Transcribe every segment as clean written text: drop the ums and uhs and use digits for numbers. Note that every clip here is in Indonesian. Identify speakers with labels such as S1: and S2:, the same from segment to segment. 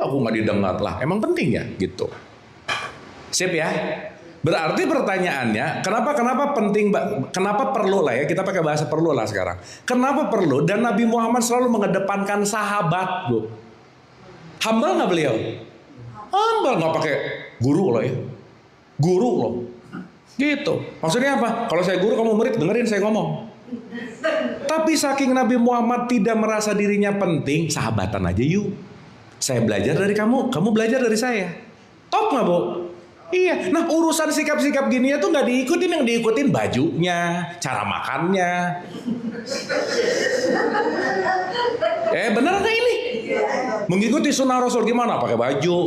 S1: Aku nggak didengar lah, emang penting ya gitu. Sip ya. Berarti pertanyaannya, kenapa penting, kenapa perlu lah ya, kita pakai bahasa perlu lah sekarang. Kenapa perlu? Dan Nabi Muhammad selalu mengedepankan sahabat, Bu. Humble nggak beliau? Humble, nggak pakai guru loh ya. Guru loh. Gitu. Maksudnya apa? Kalau saya guru, kamu murid, dengerin saya ngomong. Tapi saking Nabi Muhammad tidak merasa dirinya penting, sahabatan aja yuk. Saya belajar dari kamu belajar dari saya. Top nggak, Bu? Iya. Nah, urusan sikap-sikap gini tuh nggak diikutin, yang diikutin bajunya, cara makannya. Bener nggak ini? Mengikuti sunnah Rasul gimana? Pakai baju.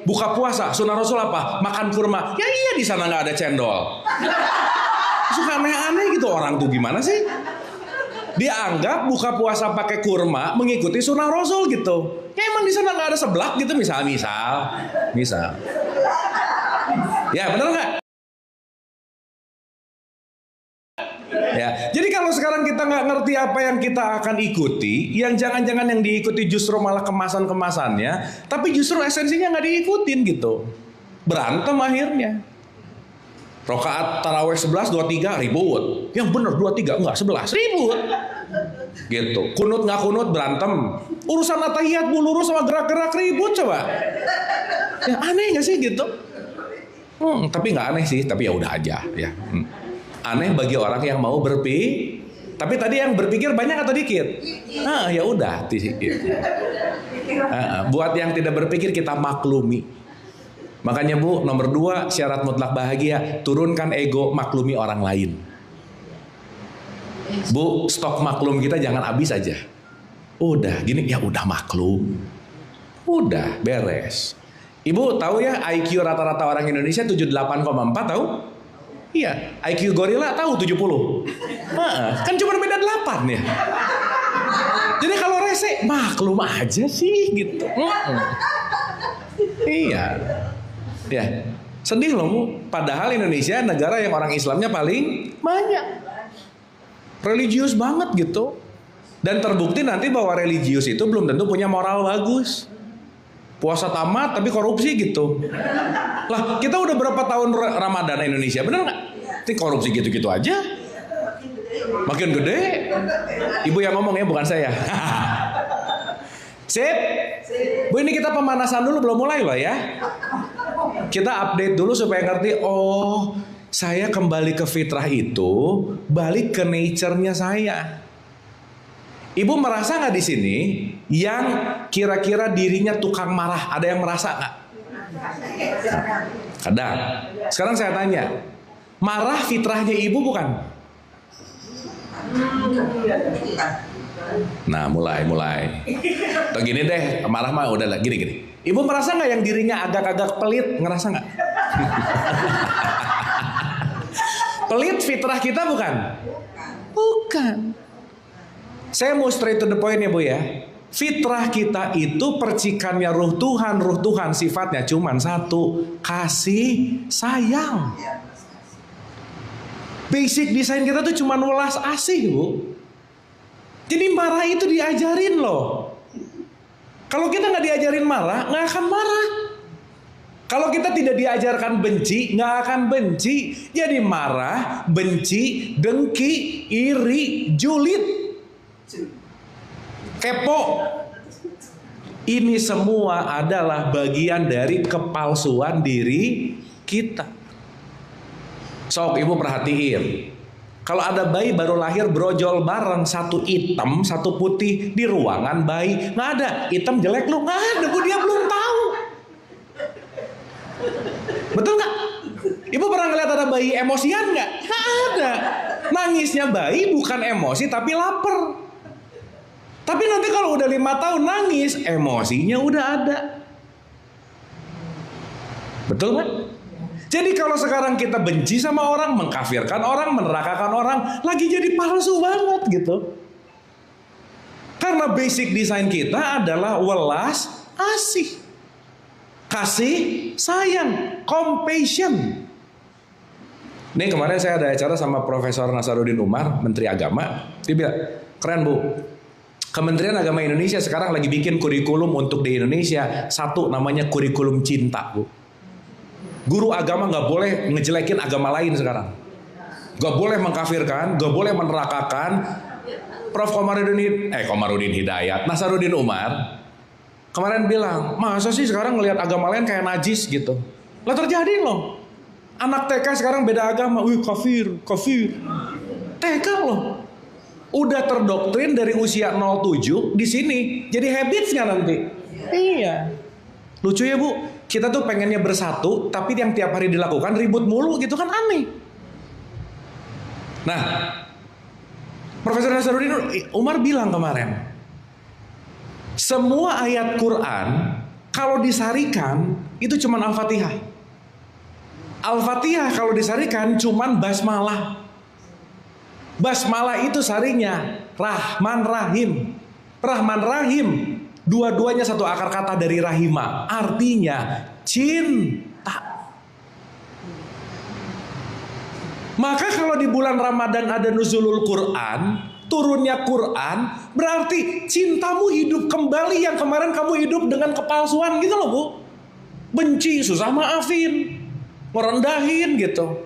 S1: Buka puasa, sunnah Rasul apa? Makan kurma. Ya iya, di sana nggak ada cendol. Suka aneh-aneh gitu orang tuh, gimana sih? Dianggap buka puasa pakai kurma mengikuti sunnah Rasul gitu. Ya emang di sana nggak ada seblak gitu, misal. Ya benar nggak? Ya, jadi kalau sekarang kita nggak ngerti apa yang kita akan ikuti, yang jangan-jangan yang diikuti justru malah kemasan-kemasannya, tapi justru esensinya nggak diikutin gitu. Berantem akhirnya. Rokaat tarawih 11, 23 ribut. Yang benar 23, enggak 11 ribut. Gitu. Kunut nggak kunut berantem. Urusan atahiyat Bu lurus sama gerak-gerak ribut coba. Ya aneh nggak sih gitu? Tapi nggak aneh sih, tapi ya udah aja ya. Aneh bagi orang yang mau berpikir. Tapi tadi yang berpikir banyak atau dikit? Ya udah. Buat yang tidak berpikir kita maklumi. Makanya Bu, nomor 2 syarat mutlak bahagia, turunkan ego, maklumi orang lain. Bu, stok maklum kita jangan habis aja. Udah gini, ya udah maklum. Udah beres. Ibu tahu ya IQ rata-rata orang Indonesia 78,4 tahu? Iya, IQ gorila tahu 70. Kan cuma beda 8 ya. Jadi kalau rese maklum aja sih gitu. Iya. Ya, sedih loh Bu. Padahal Indonesia negara yang orang Islamnya paling banyak. Religius banget gitu. Dan terbukti nanti bahwa religius itu belum tentu punya moral bagus. Puasa tamat tapi korupsi gitu. Lah, kita udah berapa tahun Ramadan Indonesia, bener nggak? Ini korupsi gitu-gitu aja. Makin gede. Ibu yang ngomong ya, bukan saya. Sip. Bu, ini kita pemanasan dulu, belum mulai loh ya. Kita update dulu supaya ngerti. Oh, saya kembali ke fitrah itu, balik ke nature-nya saya. Ibu merasa nggak di sini yang kira-kira dirinya tukang marah? Ada yang merasa nggak? Kadang. Sekarang saya tanya, marah fitrahnya ibu bukan? Nah, mulai. Atau gini deh, marah mah udah lah, gini. Ibu merasa nggak yang dirinya agak-agak pelit? Ngerasa nggak? Pelit fitrah kita bukan? Bukan. Saya mau straight to the point ya Bu ya. Fitrah kita itu percikannya ruh Tuhan sifatnya cuman satu, kasih sayang. Basic desain kita tuh cuman welas asih Bu. Jadi marah itu diajarin loh. Kalau kita nggak diajarin marah, nggak akan marah. Kalau kita tidak diajarkan benci, nggak akan benci. Jadi marah, benci, dengki, iri, julid, kepo. Ini semua adalah bagian dari kepalsuan diri kita. Sok ibu perhatiin. Kalau ada bayi baru lahir brojol bareng, satu hitam, satu putih di ruangan bayi, nggak ada. Hitam jelek lu, nggak ada. Dia belum tahu. Betul nggak? Ibu pernah ngeliat ada bayi emosian nggak? Nggak ada. Nangisnya bayi bukan emosi tapi lapar. Tapi nanti kalau udah 5 tahun nangis, emosinya udah ada. Betul nggak? Jadi kalau sekarang kita benci sama orang, mengkafirkan orang, menerakakan orang, lagi jadi palsu banget gitu. Karena basic design kita adalah welas asih. Kasih sayang, compassion. Nih kemarin saya ada acara sama Profesor Nasaruddin Umar, Menteri Agama. Dia bilang, keren Bu. Kementerian Agama Indonesia sekarang lagi bikin kurikulum untuk di Indonesia. Satu namanya kurikulum cinta, Bu. Guru agama nggak boleh ngejelekin agama lain sekarang. Nggak boleh mengkafirkan, nggak boleh menerakakan. Prof. Komarudin Hidayat, Nasaruddin Umar kemarin bilang, masa sih sekarang ngelihat agama lain kayak najis gitu. Lah terjadi loh. Anak TK sekarang beda agama, wih kafir. TK loh. Udah terdoktrin dari usia 07 di sini. Jadi habits nggak nanti? Iya. Lucu ya, Bu. Kita tuh pengennya bersatu, tapi yang tiap hari dilakukan ribut mulu gitu kan aneh. Nah, Profesor Nasaruddin Umar bilang kemarin, semua ayat Quran kalau disarikan itu cuma Al-Fatihah. Al-Fatihah kalau disarikan cuma basmalah. Basmalah itu sarinya Rahman Rahim. Rahman Rahim dua-duanya satu akar kata dari rahima, artinya cinta. Maka kalau di bulan Ramadan ada nuzulul Quran, turunnya Quran, berarti cintamu hidup kembali yang kemarin kamu hidup dengan kepalsuan gitu loh, Bu. Benci, susah maafin, merendahin gitu.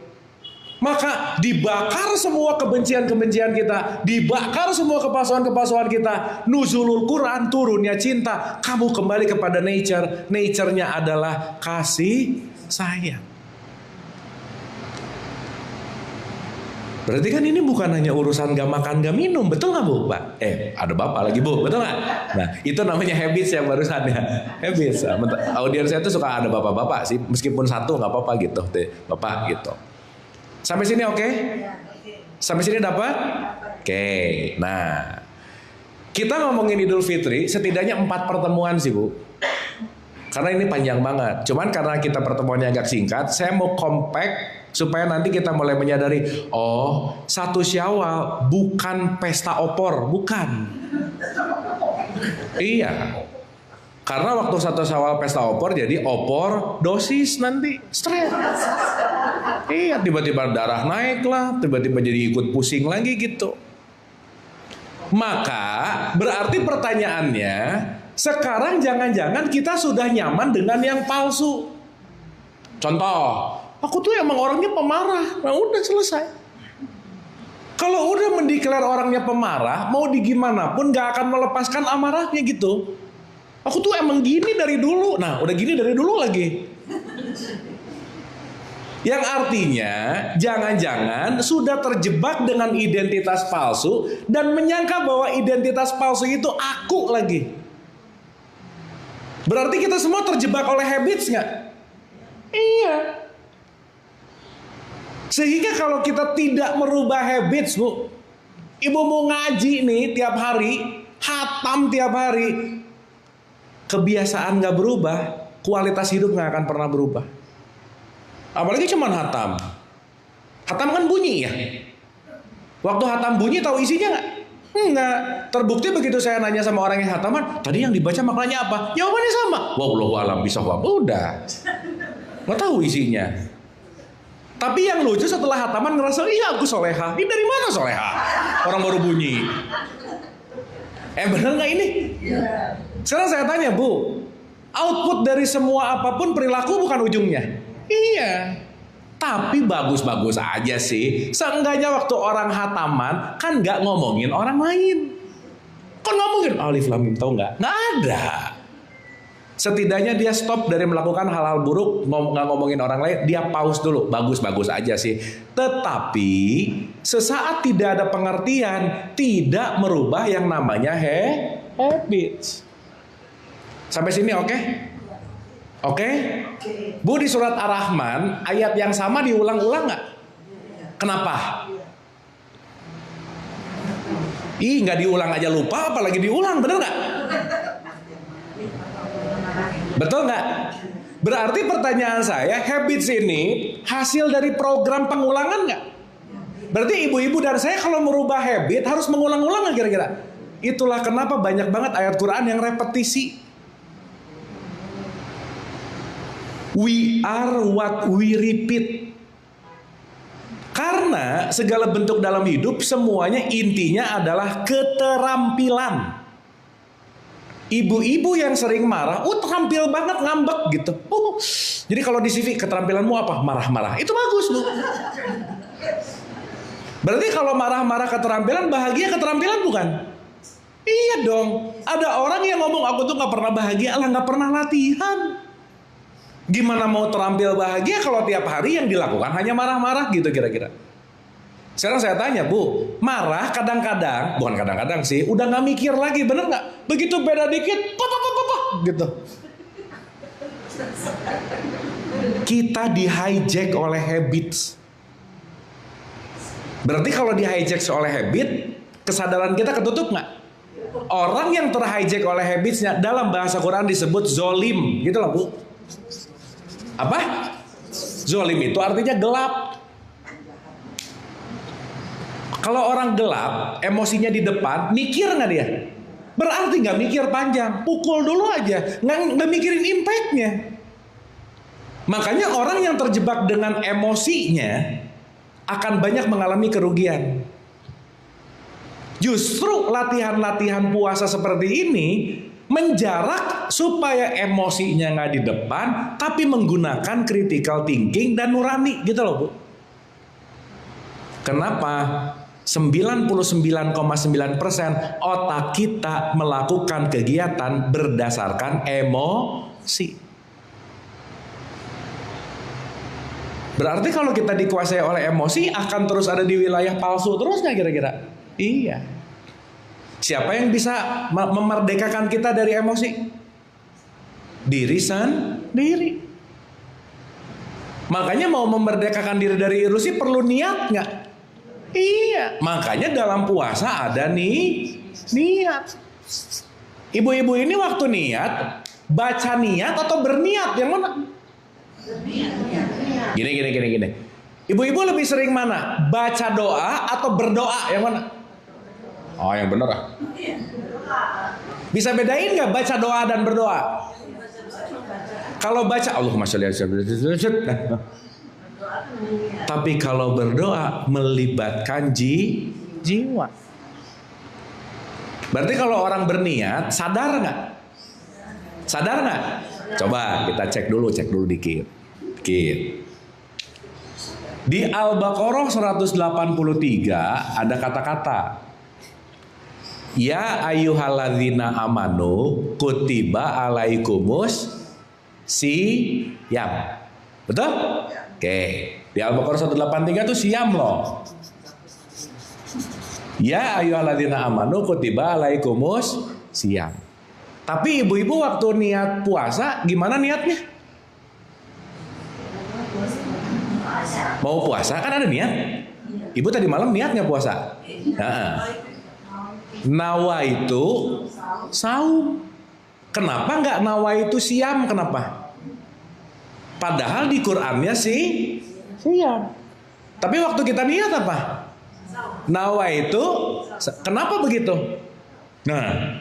S1: Maka dibakar semua kebencian-kebencian kita, dibakar semua kepalsuan-kepalsuan kita. Nuzulul Quran, turunnya cinta, kamu kembali kepada nature. Nature-nya adalah kasih sayang. Berarti kan ini bukan hanya urusan gak makan gak minum, betul gak, Bu? Pak? Ada Bapak lagi, Bu, betul gak? Nah, itu namanya habits ya barusan ya. Habits. Audiens saya tuh suka ada bapak-bapak sih, meskipun satu gak apa-apa gitu, Bapak gitu. Sampai sini oke? Sampai sini dapat? Oke. Nah, kita ngomongin Idul Fitri setidaknya 4 pertemuan sih, Bu. Karena ini panjang banget. Cuman karena kita pertemuannya agak singkat, saya mau compact supaya nanti kita mulai menyadari, oh, 1 Syawal bukan pesta opor, bukan. Iya. Karena waktu 1 Syawal pesta opor jadi opor dosis nanti stres. Iya, tiba-tiba darah naik lah, tiba-tiba jadi ikut pusing lagi gitu. Maka berarti pertanyaannya, sekarang jangan-jangan kita sudah nyaman dengan yang palsu. Contoh, aku tuh emang orangnya pemarah. Nah udah selesai. Kalau udah mendeklar orangnya pemarah, mau digimanapun gak akan melepaskan amarahnya gitu. Aku tuh emang gini dari dulu. Nah udah gini dari dulu lagi. Yang artinya jangan-jangan sudah terjebak dengan identitas palsu dan menyangka bahwa identitas palsu itu aku lagi. Berarti kita semua terjebak oleh habits nggak? Iya. Sehingga kalau kita tidak merubah habits, Bu, Ibu mau ngaji nih tiap hari, khatam tiap hari, kebiasaan nggak berubah, kualitas hidup nggak akan pernah berubah. Apalagi cuman hatam. Hatam kan bunyi ya. Waktu hatam bunyi tahu isinya nggak? Enggak. Terbukti begitu saya nanya sama orang yang hataman, tadi yang dibaca maknanya apa? Jawabannya sama. Wallahu a'lam bishawab. Udah. Nggak tahu isinya. Tapi yang lucu setelah hataman ngerasa, iya aku soleha. Ini dari mana soleha? Orang baru bunyi. Bener nggak ini? Sekarang saya tanya, Bu, output dari semua apapun perilaku bukan ujungnya. Iya, tapi bagus-bagus aja sih. Seenggaknya waktu orang hataman kan nggak ngomongin orang lain. Kan ngomongin alif lam mim, tahu nggak? Nggak ada. Setidaknya dia stop dari melakukan hal-hal buruk, nggak ngomongin orang lain. Dia pause dulu, bagus-bagus aja sih. Tetapi sesaat tidak ada pengertian, tidak merubah yang namanya habits. Sampai sini oke? Oke? Bu, di surat Ar-Rahman ayat yang sama diulang-ulang nggak? Kenapa? Nggak diulang aja lupa, apalagi diulang, bener nggak? Betul nggak? Berarti pertanyaan saya, habits ini hasil dari program pengulangan nggak? Berarti ibu-ibu dan saya kalau merubah habit harus mengulang-ulang nggak kira-kira? Itulah kenapa banyak banget ayat Quran yang repetisi. We are what we repeat. Karena segala bentuk dalam hidup semuanya intinya adalah keterampilan. Ibu-ibu yang sering marah, terampil banget ngambek gitu. Jadi kalau di CV keterampilanmu apa? Marah-marah. Itu bagus, Bu. Berarti kalau marah-marah keterampilan, bahagia keterampilan bukan? Iya dong. Ada orang yang ngomong aku tuh nggak pernah bahagia, nggak pernah latihan. Gimana mau terampil bahagia kalau tiap hari yang dilakukan hanya marah-marah gitu kira-kira? Sekarang saya tanya, Bu, marah kadang-kadang, bukan kadang-kadang sih, udah nggak mikir lagi, bener nggak? Begitu beda dikit, gitu. Kita di hijack oleh habits. Berarti kalau di hijack oleh habit, kesadaran kita ketutup nggak? Orang yang terhijack oleh habitsnya dalam bahasa Quran disebut zolim, gitu loh, Bu. Apa? Zolim itu artinya gelap. Kalau orang gelap, emosinya di depan, mikir nggak dia? Berarti nggak mikir panjang, pukul dulu aja, nggak mikirin impactnya. Makanya orang yang terjebak dengan emosinya akan banyak mengalami kerugian. Justru latihan-latihan puasa seperti ini menjarak supaya emosinya nggak di depan, tapi menggunakan critical thinking dan nurani, gitu loh, Bu. Kenapa? 99,9% otak kita melakukan kegiatan berdasarkan emosi. Berarti kalau kita dikuasai oleh emosi akan terus ada di wilayah palsu terus nggak kira-kira? Iya. Siapa yang bisa memerdekakan kita dari emosi? Diri sendiri. Makanya mau memerdekakan diri dari ilusi perlu niat nggak? Iya. Makanya dalam puasa ada niat. Ibu-ibu ini waktu niat, baca niat atau berniat yang mana? Gini. Ibu-ibu lebih sering mana? Baca doa atau berdoa yang mana? Oh, yang bener ah. Bisa bedain nggak baca doa dan berdoa? Kalau baca Allahumma sholli ala sayyidina. Tapi kalau berdoa melibatkan jiwa. Berarti kalau orang berniat sadar nggak? Sadar nggak? Coba kita cek dulu dikit. Di Al-Baqarah 183 ada kata-kata, ya ayyuhalladzina amanu kutiba alaikumus siyam. Betul? Oke. Di Al-Baqarah 183 itu siyam loh. Ya ayyuhalladzina amanu kutiba alaikumus siyam. Tapi ibu-ibu waktu niat puasa gimana niatnya? Mau puasa kan ada niat. Ibu tadi malam niatnya puasa. Nawa itu saum. Kenapa nggak nawa itu siam? Kenapa? Padahal di Qur'annya sih siam. Tapi waktu kita niat apa? Nawa itu. Kenapa begitu? Nah.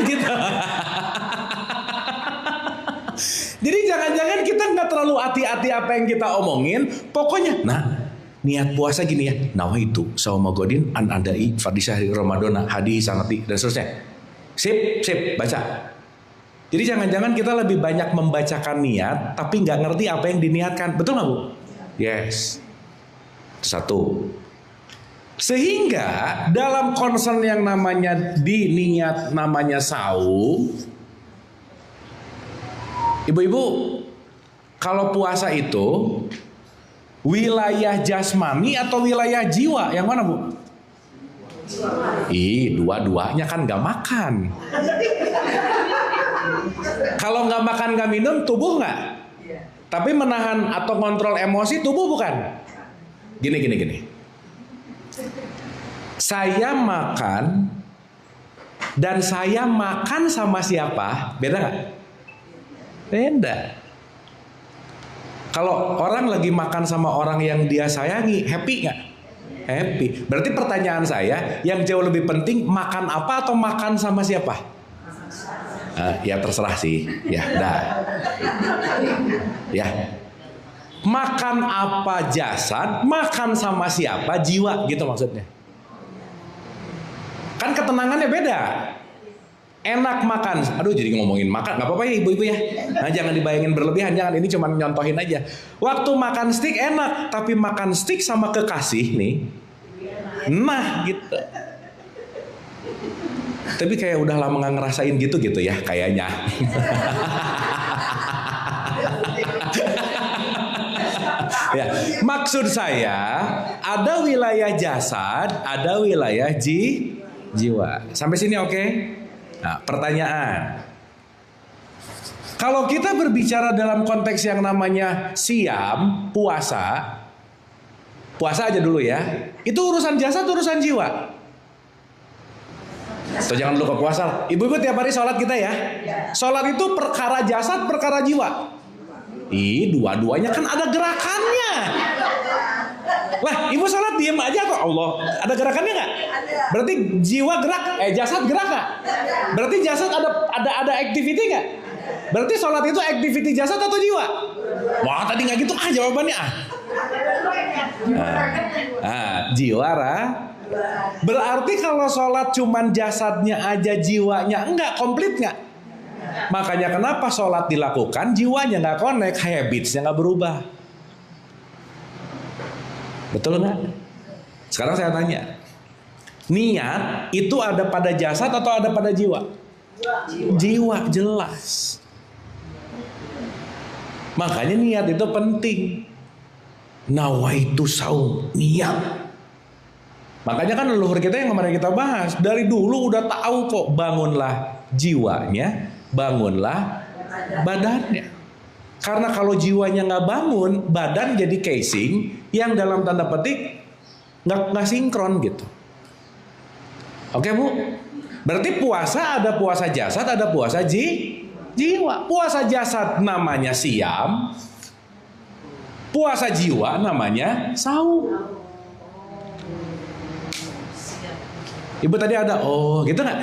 S1: Gitu. Jadi jangan-jangan kita nggak terlalu hati-hati apa yang kita omongin. Pokoknya, niat puasa gini ya. Nawaitu saumagodin an adai fardhi syahri ramadana hadi sanati dan seterusnya. Sip, baca. Jadi jangan-jangan kita lebih banyak membacakan niat, tapi nggak ngerti apa yang diniatkan. Betul nggak, Bu? Yes. Satu. Sehingga dalam concern yang namanya diniat, namanya saum, ibu-ibu, kalau puasa itu wilayah jasmani atau wilayah jiwa yang mana, Bu? Dua-duanya kan nggak makan. Kalau nggak makan nggak minum tubuh nggak? Tapi menahan atau kontrol emosi tubuh bukan? Gini. Saya makan dan saya makan sama siapa? Beda nggak? Beda. Kalau orang lagi makan sama orang yang dia sayangi, happy nggak? Happy. Berarti pertanyaan saya, yang jauh lebih penting makan apa atau makan sama siapa? Ya terserah sih. Ya, dah. Ya. Makan apa jasad, makan sama siapa jiwa, gitu maksudnya. Kan ketenangannya beda. enak makan. Aduh, jadi ngomongin makan nggak apa-apa ya ibu-ibu ya. Nah, jangan dibayangin berlebihan, jangan, ini cuma nyontohin aja. Waktu makan steak enak, tapi makan steak sama kekasih nih, nah gitu. Tapi kayak udah lama nggak ngerasain gitu ya kayaknya. Ya, maksud saya ada wilayah jasad, ada wilayah jiwa. Sampai sini oke? Nah, pertanyaan. Kalau kita berbicara dalam konteks yang namanya siam, puasa aja dulu ya. Itu urusan jasad, urusan jiwa. So, jangan dulu ke puasa. Ibu-ibu tiap hari sholat kita ya. Sholat itu perkara jasad, perkara jiwa. Dua-duanya kan ada gerakannya. Lah, ibu sholat diem aja kok, Allah. Ada gerakannya nggak? Berarti jiwa gerak, jasad gerak nggak? Berarti jasad ada activity nggak? Berarti sholat itu activity jasad atau jiwa? Wah, tadi nggak gitu jawabannya jiwa Berarti kalau sholat cuman jasadnya aja, jiwanya enggak, komplit nggak? Makanya kenapa sholat dilakukan, jiwanya nggak connect, habitsnya nggak berubah. Betul nggak? Sekarang saya tanya, niat itu ada pada jasad atau ada pada jiwa? Jiwa, jelas. Makanya niat itu penting. Nawaitu saum, niat. Makanya kan leluhur kita yang kemarin kita bahas, dari dulu udah tahu kok, bangunlah jiwanya, bangunlah badannya. Karena kalau jiwanya nggak bangun, badan jadi casing yang dalam tanda petik nggak sinkron gitu. Oke Bu? Berarti puasa ada puasa jasad, ada puasa jiwa. Puasa jasad namanya siam, puasa jiwa namanya saum. Ibu tadi ada, gitu nggak?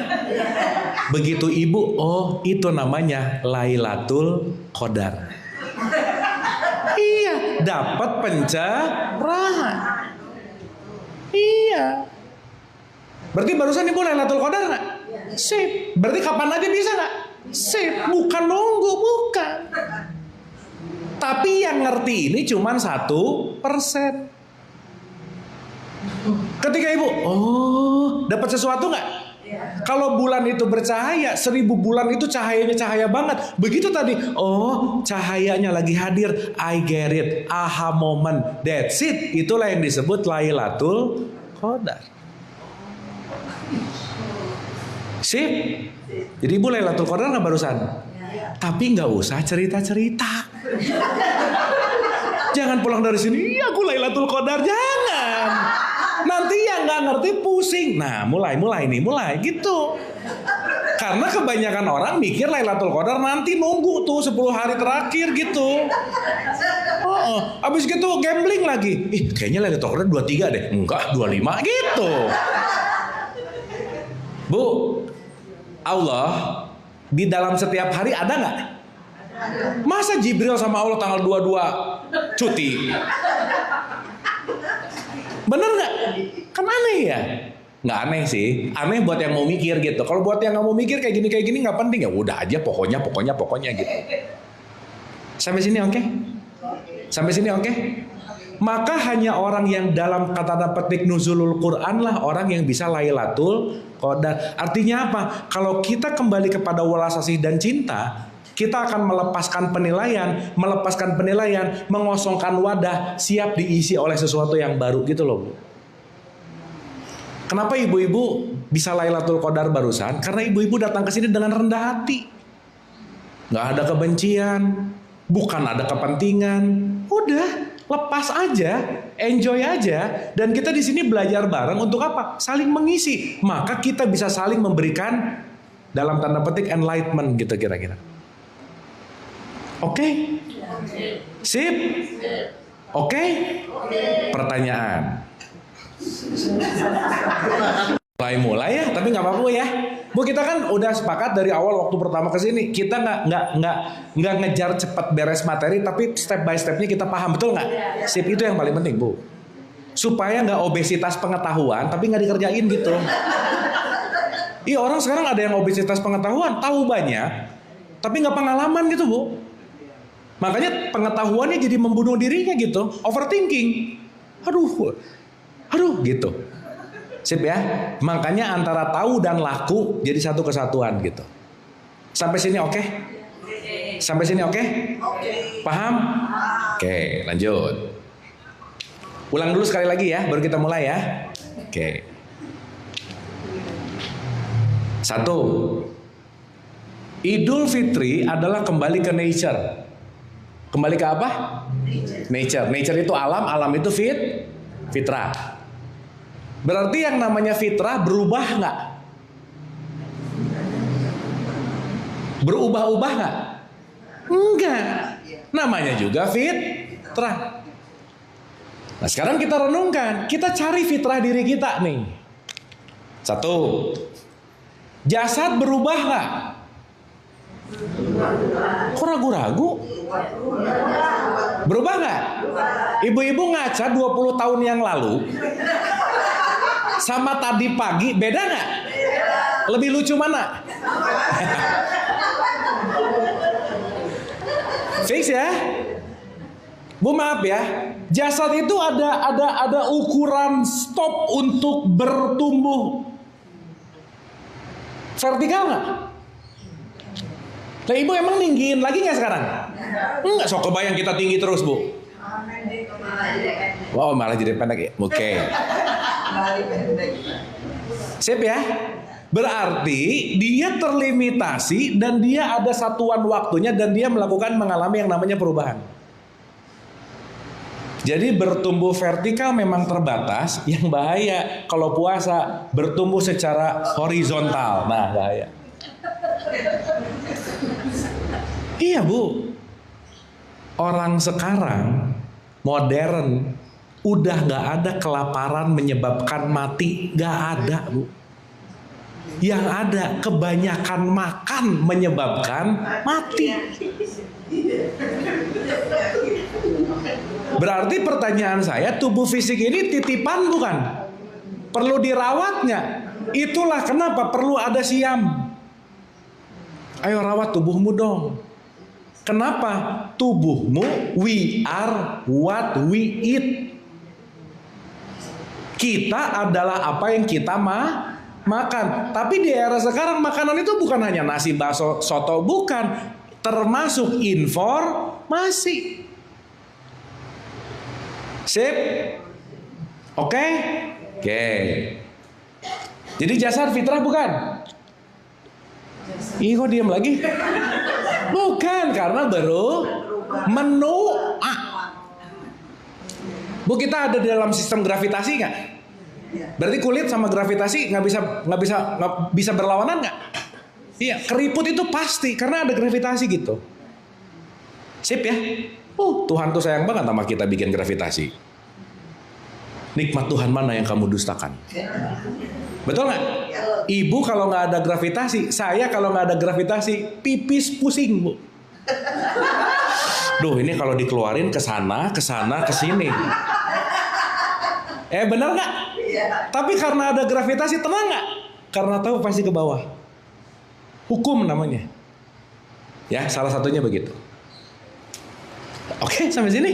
S1: Begitu ibu, itu namanya Lailatul Qadar. Iya, dapat pencerahan. Iya. Berarti barusan ibu Lailatul Qadar nggak? Sip. Berarti kapan aja bisa nggak? Sip. Bukan nunggu, bukan. Tapi yang ngerti ini cuma 1%. Ketika ibu, dapat sesuatu nggak? Kalau bulan itu bercahaya, 1000 bulan itu cahayanya cahaya banget. Begitu tadi, cahayanya lagi hadir, I get it, aha moment, that's it. Itulah yang disebut Lailatul Qadar. Sip. Jadi ibu Lailatul Qadar nggak barusan? Tapi nggak usah cerita-cerita. Jangan pulang dari sini, aku Lailatul Qadar, jangan. Nanti yang nggak ngerti pusing. Nah, mulai gitu. Karena kebanyakan orang mikir Lailatul Qadar nanti nunggu tuh 10 hari terakhir gitu. Abis gitu gambling lagi. Kayaknya Lailatul Qadar 23 deh. Enggak, 25 gitu. Bu, Allah di dalam setiap hari ada nggak? Masa Jibril sama Allah tanggal 22 cuti? Bener nggak? Kan aneh ya? Nggak aneh sih. Aneh buat yang mau mikir gitu. Kalau buat yang nggak mau mikir kayak gini nggak penting, ya udah aja pokoknya gitu. Sampai sini oke? Sampai sini oke? Maka hanya orang yang dalam kata petik nuzulul Quran lah orang yang bisa Lailatul Qadar. Artinya apa? Kalau kita kembali kepada welas asih dan cinta, kita akan melepaskan penilaian, mengosongkan wadah, siap diisi oleh sesuatu yang baru gitu loh. Kenapa ibu-ibu bisa Lailatul Qadar barusan? Karena ibu-ibu datang ke sini dengan rendah hati. Nggak ada kebencian, bukan ada kepentingan. Udah, lepas aja, enjoy aja. Dan kita di sini belajar bareng untuk apa? Saling mengisi. Maka kita bisa saling memberikan dalam tanda petik enlightenment gitu kira-kira. Oke? Sip? Oke? Pertanyaan. Mulai ya, tapi nggak apa-apa ya. Bu, kita kan udah sepakat dari awal waktu pertama ke sini, kita nggak ngejar cepat beres materi, tapi step by stepnya kita paham, betul nggak? Sip, itu yang paling penting Bu. Supaya nggak obesitas pengetahuan, tapi nggak dikerjain gitu. Iya, orang sekarang ada yang obesitas pengetahuan, tahu banyak, tapi nggak pengalaman gitu, Bu. Makanya pengetahuannya jadi membunuh dirinya gitu, overthinking. Aduh gitu. Sip ya. Makanya antara tahu dan laku jadi satu kesatuan gitu. Sampai sini oke? Sampai sini oke? Paham? Oke, lanjut. Ulang dulu sekali lagi ya, baru kita mulai ya. Oke. 1. Idul Fitri adalah kembali ke nature. Kembali ke apa? Nature. Nature itu alam, alam itu fitrah. Berarti yang namanya fitrah berubah nggak? Berubah-ubah nggak? Enggak. Namanya juga fitrah. Nah sekarang kita renungkan, kita cari fitrah diri kita nih. 1. Jasad berubah nggak? Kok ragu-ragu? Berubah nggak? Ibu-ibu ngaca 20 tahun yang lalu sama tadi pagi beda nggak? Lebih lucu mana? Fix ya? Bu maaf ya, jasad itu ada ukuran stop untuk bertumbuh vertikal nggak? Nah ibu emang ninggiin lagi nggak sekarang? Enggak, sok kebayang kita tinggi terus bu. Wow malah jadi pendek ya? Oke. Sip ya? Berarti dia terlimitasi dan dia ada satuan waktunya dan dia mengalami yang namanya perubahan. Jadi bertumbuh vertikal memang terbatas, yang bahaya kalau puasa bertumbuh secara horizontal. Nah, bahaya. Iya, Bu. Orang sekarang modern udah gak ada kelaparan menyebabkan mati, gak ada, Bu. Yang ada kebanyakan makan menyebabkan mati. Berarti pertanyaan saya, tubuh fisik ini titipan bukan? Perlu dirawatnya. Itulah kenapa perlu ada siam. Ayo rawat tubuhmu dong. Kenapa? Tubuhmu, we are what we eat. Kita adalah apa yang kita makan. Tapi di era sekarang makanan itu bukan hanya nasi, bakso, soto, bukan. Termasuk informasi. Sip? Oke? Oke. Jadi jasad fitrah bukan? Ih kok diam lagi? Bukan, karena baru menua. Bu, kita ada di dalam sistem gravitasi nggak? Berarti kulit sama gravitasi nggak bisa berlawanan nggak? Iya, keriput itu pasti karena ada gravitasi gitu. Sip ya? Tuhan tuh sayang banget sama kita bikin gravitasi. Nikmat Tuhan mana yang kamu dustakan? Betul nggak? Ibu kalau nggak ada gravitasi, saya kalau nggak ada gravitasi, pipis pusing bu. Duh ini kalau dikeluarin ke sana, ke sini. Benar nggak? Tapi karena ada gravitasi tenang nggak? Karena tahu pasti ke bawah. Hukum namanya. Ya salah satunya begitu. Oke sampai sini.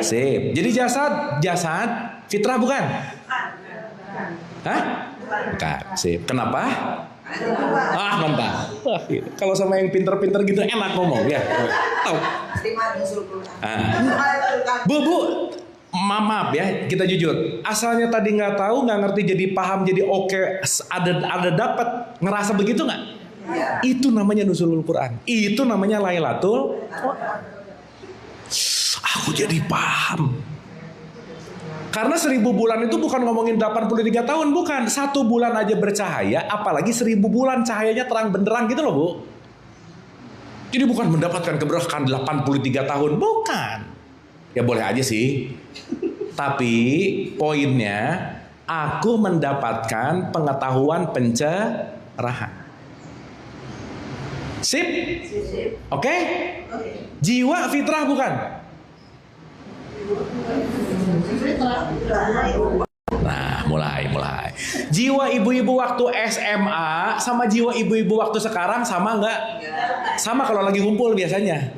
S1: Sip. Jadi jasad fitrah bukan? Hah? Bukan. Sip. Kenapa? Mantap. Kalau sama yang pinter-pinter gitu enak ngomong ya. Tahu. Bu, maaf ya, kita jujur. Asalnya tadi nggak tahu, nggak ngerti, jadi paham, jadi oke, ada dapat, ngerasa begitu nggak? Ya. Itu namanya nuzulul Quran. Itu namanya Lailatul. Aku jadi paham. Karena 1000 bulan itu bukan ngomongin 83 tahun, bukan. 1 bulan aja bercahaya, apalagi 1000 bulan cahayanya terang benderang gitu loh, Bu. Jadi bukan mendapatkan keberkahan 83 tahun, bukan. Ya boleh aja sih. Tapi poinnya, aku mendapatkan pengetahuan pencerahan. Sip? Oke? Jiwa fitrah bukan? Nah, mulai. Jiwa ibu-ibu waktu SMA sama jiwa ibu-ibu waktu sekarang sama nggak? Sama kalau lagi ngumpul biasanya.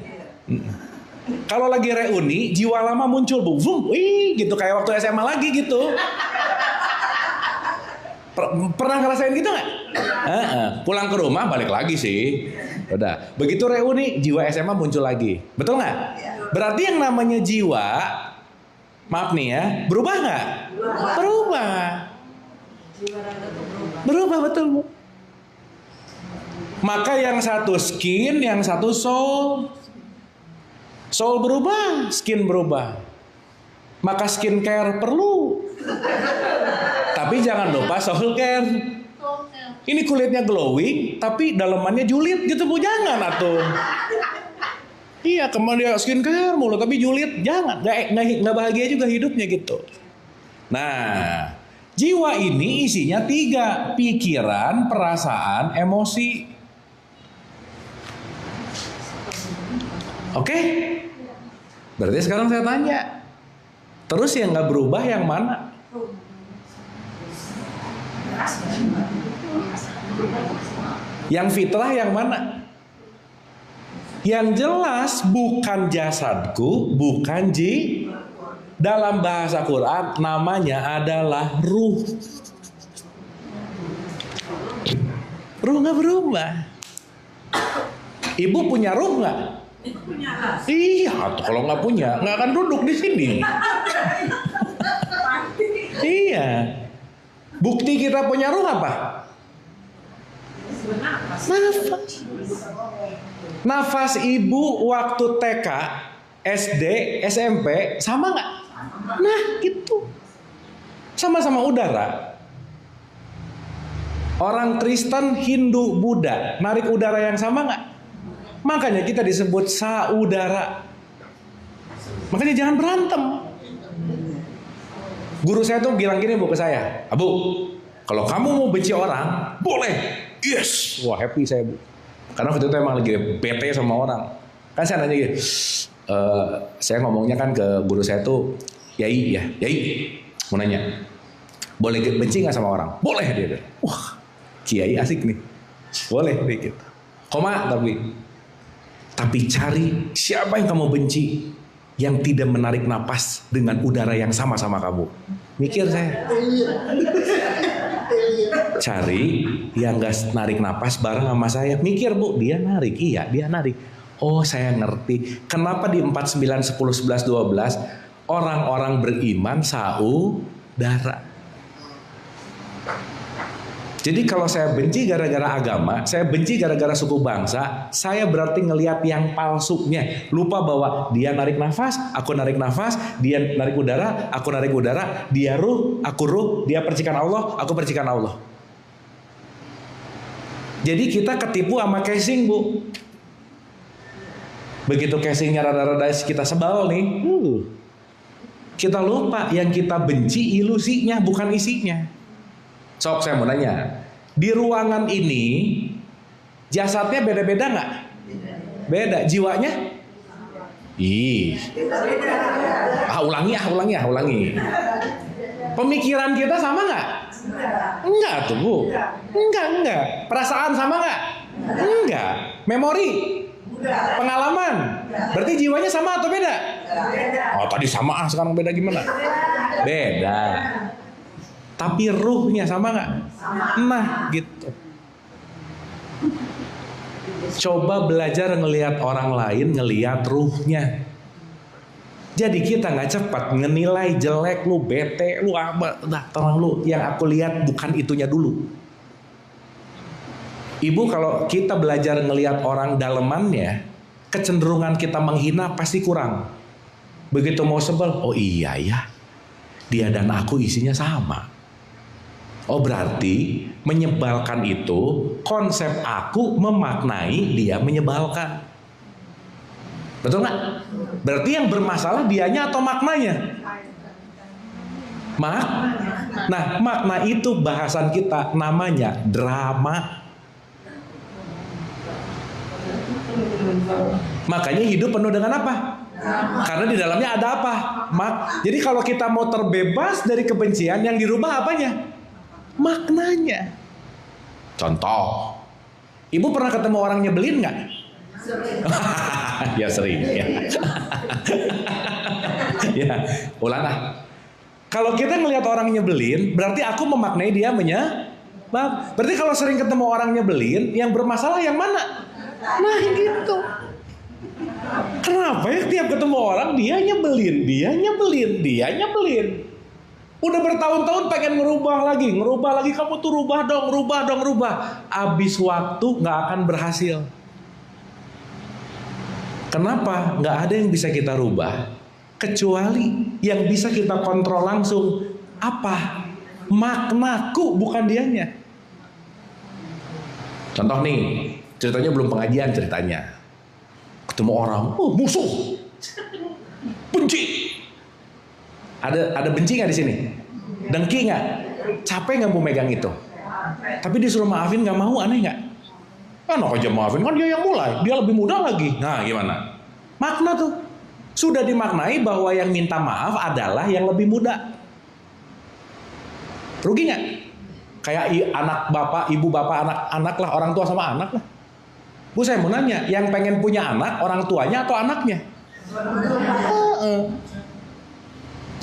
S1: Kalau lagi reuni, jiwa lama muncul, bu, vum, wih, gitu kayak waktu SMA lagi gitu. Pernah ngerasain gitu nggak? Pulang ke rumah balik lagi sih. Udah. Begitu reuni, jiwa SMA muncul lagi. Betul nggak? Berarti yang namanya jiwa, maaf nih ya, berubah nggak? Berubah. Berubah betul bu. Maka yang satu skin, yang satu soul. Soul berubah, skin berubah. Maka skincare perlu. Tapi jangan lupa soul care. Ini kulitnya glowing, tapi dalamannya julid gitu bu, jangan atuh. Iya, kemudian skincare mulu, tapi julid jangan, nggak bahagia juga hidupnya gitu. Nah, jiwa ini isinya 3, pikiran, perasaan, emosi. Oke? Berarti sekarang saya tanya, terus yang nggak berubah yang mana? Yang fitrah yang mana? Yang jelas bukan jasadku, bukan dalam bahasa Quran namanya adalah ruh. Ruh nggak berubah. Ibu punya ruh nggak? Iya, kalau nggak punya nggak akan duduk di sini. Iya. Bukti kita punya ruh apa? Nafas. Nafas ibu waktu TK, SD, SMP sama nggak? Nah gitu. Sama-sama udara. Orang Kristen, Hindu, Buddha narik udara yang sama nggak? Makanya kita disebut saudara. Makanya jangan berantem. Guru saya tuh bilang gini bu ke saya, "Bu, kalau kamu mau benci orang, boleh." Yes, wah happy saya bu. Karena waktu itu emang lagi bete sama orang. Kan saya nanya gini, saya ngomongnya kan ke guru saya tuh, Yai, mau nanya, boleh benci nggak sama orang? Boleh dia. Wah, Kiai asik nih, boleh deh gitu. Koma tapi cari siapa yang kamu benci yang tidak menarik napas dengan udara yang sama-sama kamu. Mikir saya. Cari yang gak narik napas bareng sama saya. Mikir bu, dia narik. Iya, dia narik. Oh, saya ngerti. Kenapa di 4, 9, 10, 11, 12 orang-orang beriman saudara. Jadi kalau saya benci gara-gara agama, saya benci gara-gara suku bangsa, saya berarti ngelihat yang palsunya. Lupa bahwa dia narik nafas, aku narik nafas, dia narik udara, aku narik udara, dia ruh, aku ruh, dia percikan Allah, aku percikan Allah. Jadi kita ketipu sama casing bu. Begitu casingnya rada-rada kita sebal nih, kita lupa yang kita benci ilusinya bukan isinya. Sok saya mau nanya, di ruangan ini jasadnya beda-beda nggak? Beda. Jiwanya? Ih. Ulangi. Pemikiran kita sama nggak? Enggak tuh bu. Enggak. Perasaan sama nggak? Enggak. Memori? Pengalaman? Berarti jiwanya sama atau beda? Oh tadi sama, sekarang beda gimana? Beda. Tapi ruhnya sama nggak? Nah gitu. Coba belajar ngelihat orang lain, ngelihat ruhnya. Jadi kita nggak cepat ngenilai jelek lu, bete lu, apa, tolong lu. Yang aku lihat bukan itunya dulu. Ibu kalau kita belajar ngelihat orang dalemannya, kecenderungan kita menghina pasti kurang. Begitu mau sebel, oh iya ya, dia dan aku isinya sama. Oh berarti menyebalkan itu konsep aku memaknai dia menyebalkan. Betul nggak? Berarti yang bermasalah dianya atau maknanya? Nah makna itu bahasan kita namanya drama. Makanya hidup penuh dengan apa? Karena di dalamnya ada apa? Jadi kalau kita mau terbebas dari kebencian, yang dirubah apanya? Maknanya. Contoh, ibu pernah ketemu orang nyebelin nggak? Ya sering. Ya. Ya, ulanglah. Kalau kita ngelihat orang nyebelin, berarti aku memaknai dia berarti kalau sering ketemu orang nyebelin, yang bermasalah yang mana? Nah gitu. Kenapa ya tiap ketemu orang dia nyebelin. Udah bertahun-tahun pengen ngerubah lagi. Kamu tuh rubah dong. Abis waktu nggak akan berhasil. Kenapa? Nggak ada yang bisa kita rubah kecuali yang bisa kita kontrol langsung. Apa? Maknaku, bukan dianya. Contoh nih, ceritanya belum pengajian ceritanya. Ketemu orang, musuh, benci. Ada benci nggak di sini? Dengki nggak? Capek nggak mau megang itu? Tapi disuruh maafin nggak mau, aneh nggak? Enak aja maafin, kan dia yang mulai, dia lebih muda lagi. Nah gimana? Makna tuh sudah dimaknai bahwa yang minta maaf adalah yang lebih muda. Rugi nggak? Kayak anak bapak, ibu bapak, anak lah, orang tua sama anak lah. Bu, saya mau nanya, yang pengen punya anak, orang tuanya atau anaknya?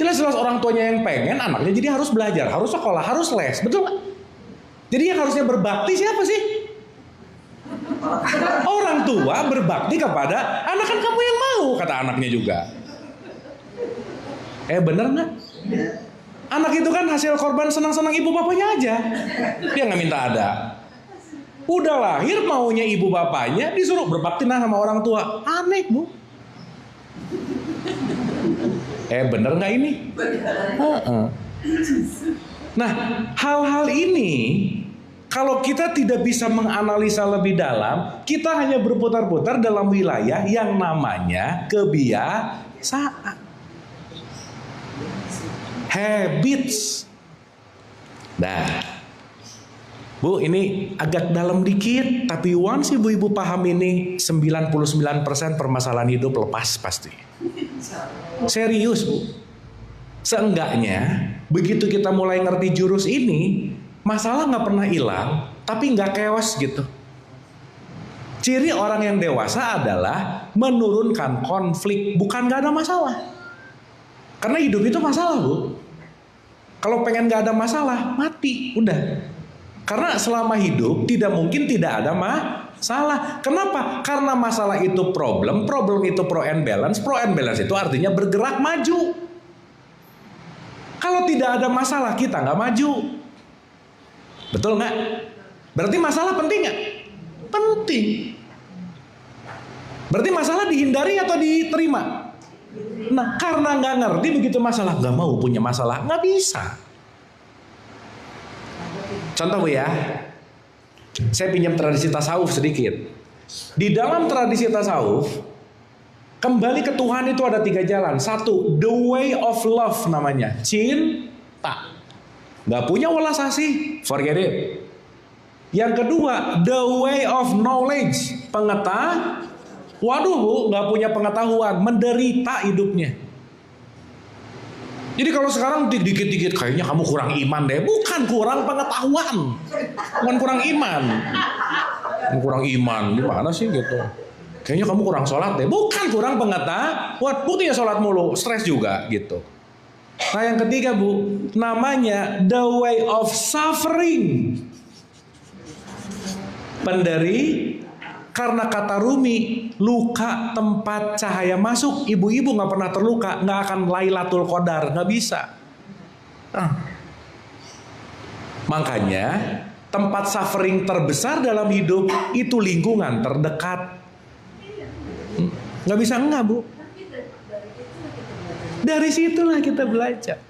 S1: Jelas-jelas orang tuanya yang pengen, anaknya jadi harus belajar, harus sekolah, harus les, betul nggak? Jadi yang harusnya berbakti siapa sih? Orang tua berbakti kepada anak, kan kamu yang mau, kata anaknya juga. Bener nggak? Anak itu kan hasil korban senang-senang ibu bapaknya aja. Dia nggak minta ada. Udah lahir maunya ibu bapaknya, disuruh berbakti sama orang tua. Aneh, Bu. Bener nggak ini? Nah, hal-hal ini kalau kita tidak bisa menganalisa lebih dalam, kita hanya berputar-putar dalam wilayah yang namanya kebiasaan. Habits. Nah, Bu, ini agak dalam dikit, tapi once ibu-ibu paham ini, 99% permasalahan hidup lepas pasti. Serius, Bu. Seenggaknya, begitu kita mulai ngerti jurus ini, masalah nggak pernah hilang, tapi nggak chaos gitu. Ciri orang yang dewasa adalah menurunkan konflik, bukan nggak ada masalah. Karena hidup itu masalah, Bu. Kalau pengen nggak ada masalah, mati, udah. Karena selama hidup tidak mungkin tidak ada masalah. Kenapa? Karena masalah itu problem itu pro and balance itu artinya bergerak maju. Kalau tidak ada masalah, kita nggak maju. Betul nggak? Berarti masalah penting nggak? Penting. Berarti masalah dihindari atau diterima? Nah, karena nggak ngerti begitu masalah, nggak mau punya masalah, nggak bisa. Contoh, Bu, ya. Saya pinjam tradisi tasawuf sedikit. Di dalam tradisi tasawuf, kembali ke Tuhan itu ada 3 jalan. 1, the way of love namanya, cinta. Nggak punya welas asih, forget it. Yang kedua, the way of knowledge, pengetahuan. Waduh, Bu, nggak punya pengetahuan, menderita hidupnya. Jadi kalau sekarang dikit-dikit kayaknya kamu kurang iman deh. Bukan kurang pengetahuan, bukan kurang iman. Kurang iman, gimana sih gitu? Kayaknya kamu kurang sholat deh. Bukan kurang pengetahuan, buktinya sholat mulu, stres juga gitu. Nah yang ketiga, Bu, namanya the way of suffering. Karena kata Rumi, luka tempat cahaya masuk. Ibu-ibu gak pernah terluka, gak akan Lailatul Qadar, gak bisa. Makanya tempat suffering terbesar dalam hidup itu lingkungan terdekat. Gak bisa enggak, Bu. Dari situlah kita belajar.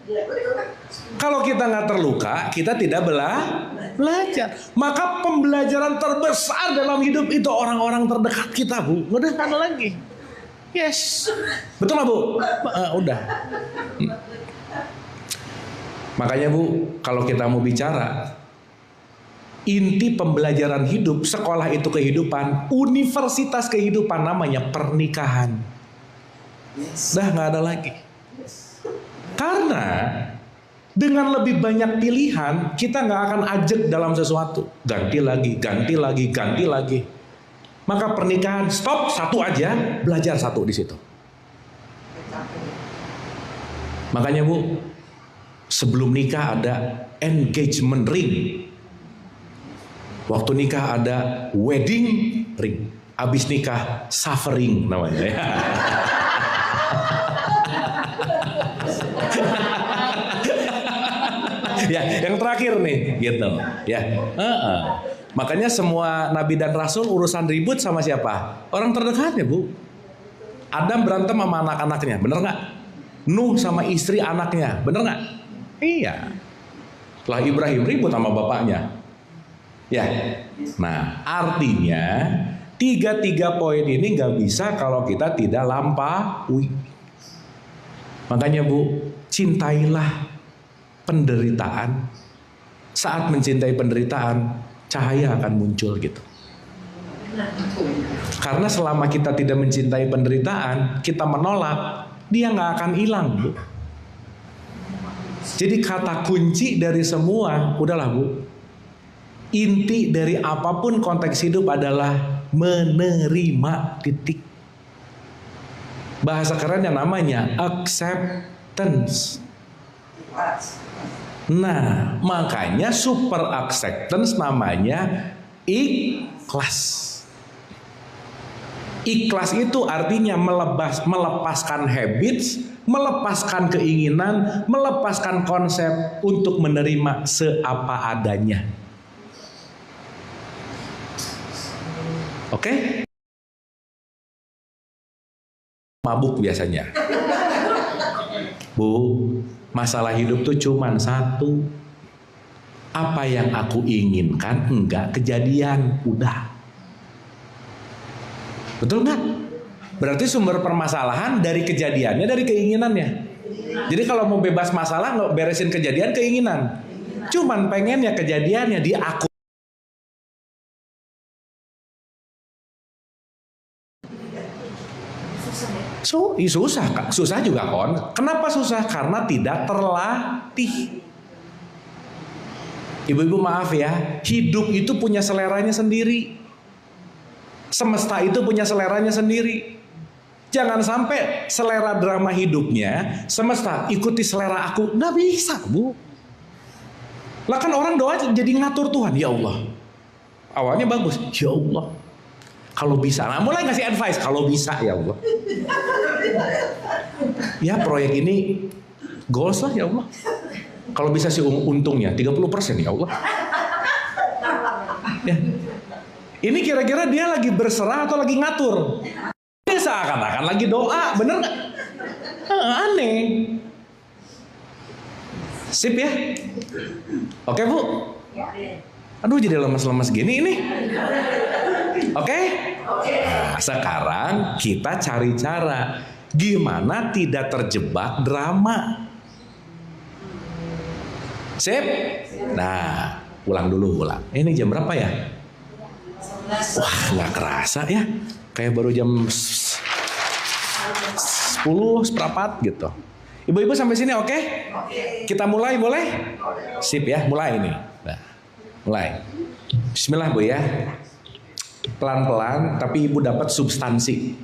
S1: Kalau kita nggak terluka, kita tidak belajar. Maka pembelajaran terbesar dalam hidup itu orang-orang terdekat kita, Bu. Udah nggak ada lagi. Yes, betul nggak, Bu? Udah. Makanya, Bu, kalau kita mau bicara inti pembelajaran hidup, sekolah itu kehidupan, universitas kehidupan namanya pernikahan. Dah nggak ada lagi. Karena dengan lebih banyak pilihan, kita nggak akan ajak dalam sesuatu. Ganti lagi, ganti lagi, ganti lagi. Maka pernikahan stop satu aja, belajar satu di situ. Makanya Bu, sebelum nikah ada engagement ring. Waktu nikah ada wedding ring. Habis nikah suffering namanya. Ya, yang terakhir nih, gitu. Ya, makanya semua nabi dan rasul urusan ribut sama siapa? Orang terdekatnya, Bu. Adam berantem sama anak-anaknya, bener nggak? Nuh sama istri anaknya, bener nggak? Iya. Lah Ibrahim ribut sama bapaknya. Ya. Nah, artinya tiga poin ini nggak bisa kalau kita tidak lampaui. Makanya Bu, cintailah penderitaan. Saat mencintai penderitaan, cahaya akan muncul gitu. Karena selama kita tidak mencintai penderitaan, kita menolak, dia nggak akan hilang, Bu. Jadi kata kunci dari semua, udahlah Bu, inti dari apapun konteks hidup adalah menerima, titik. Bahasa kerennya namanya acceptance. Nah, makanya super acceptance namanya ikhlas. Ikhlas itu artinya melepaskan habits, melepaskan keinginan, melepaskan konsep untuk menerima seapa adanya. Oke? Mabuk biasanya. Bu, masalah hidup tuh cuman satu. Apa yang aku inginkan enggak kejadian, udah. Betul nggak? Berarti sumber permasalahan dari kejadiannya, dari keinginannya. Jadi kalau mau bebas masalah, nggak beresin kejadian, keinginan. Cuman pengennya kejadiannya di aku. Susah juga kon. Kenapa susah? Karena tidak terlatih. Ibu-ibu maaf ya, hidup itu punya seleranya sendiri. Semesta itu punya seleranya sendiri. Jangan sampai selera drama hidupnya, semesta ikuti selera aku. Nggak bisa, Bu. Lah kan orang doa jadi ngatur Tuhan. Ya Allah, awalnya bagus. Ya Allah, kalau bisa. Nah, mulai ngasih advice. Kalau bisa, ya Allah. Ya proyek ini goals lah, ya Allah. Kalau bisa sih untungnya 30%, ya Allah. Ya. Ini kira-kira dia lagi berserah atau lagi ngatur? Dia seakan-akan lagi doa, bener nggak? Aneh. Sip ya? Oke Bu? Aduh jadi lemes-lemes gini ini. Oke? Nah, sekarang kita cari cara gimana tidak terjebak drama. Sip? Nah, ulang. Ini jam berapa ya? Wah, nggak kerasa ya. Kayak baru jam 10, seperempat gitu. Ibu-ibu sampai sini oke? Kita mulai boleh? Sip ya, mulai nih. Nah, mulai. Bismillah Bu ya. Pelan-pelan tapi ibu dapat substansi.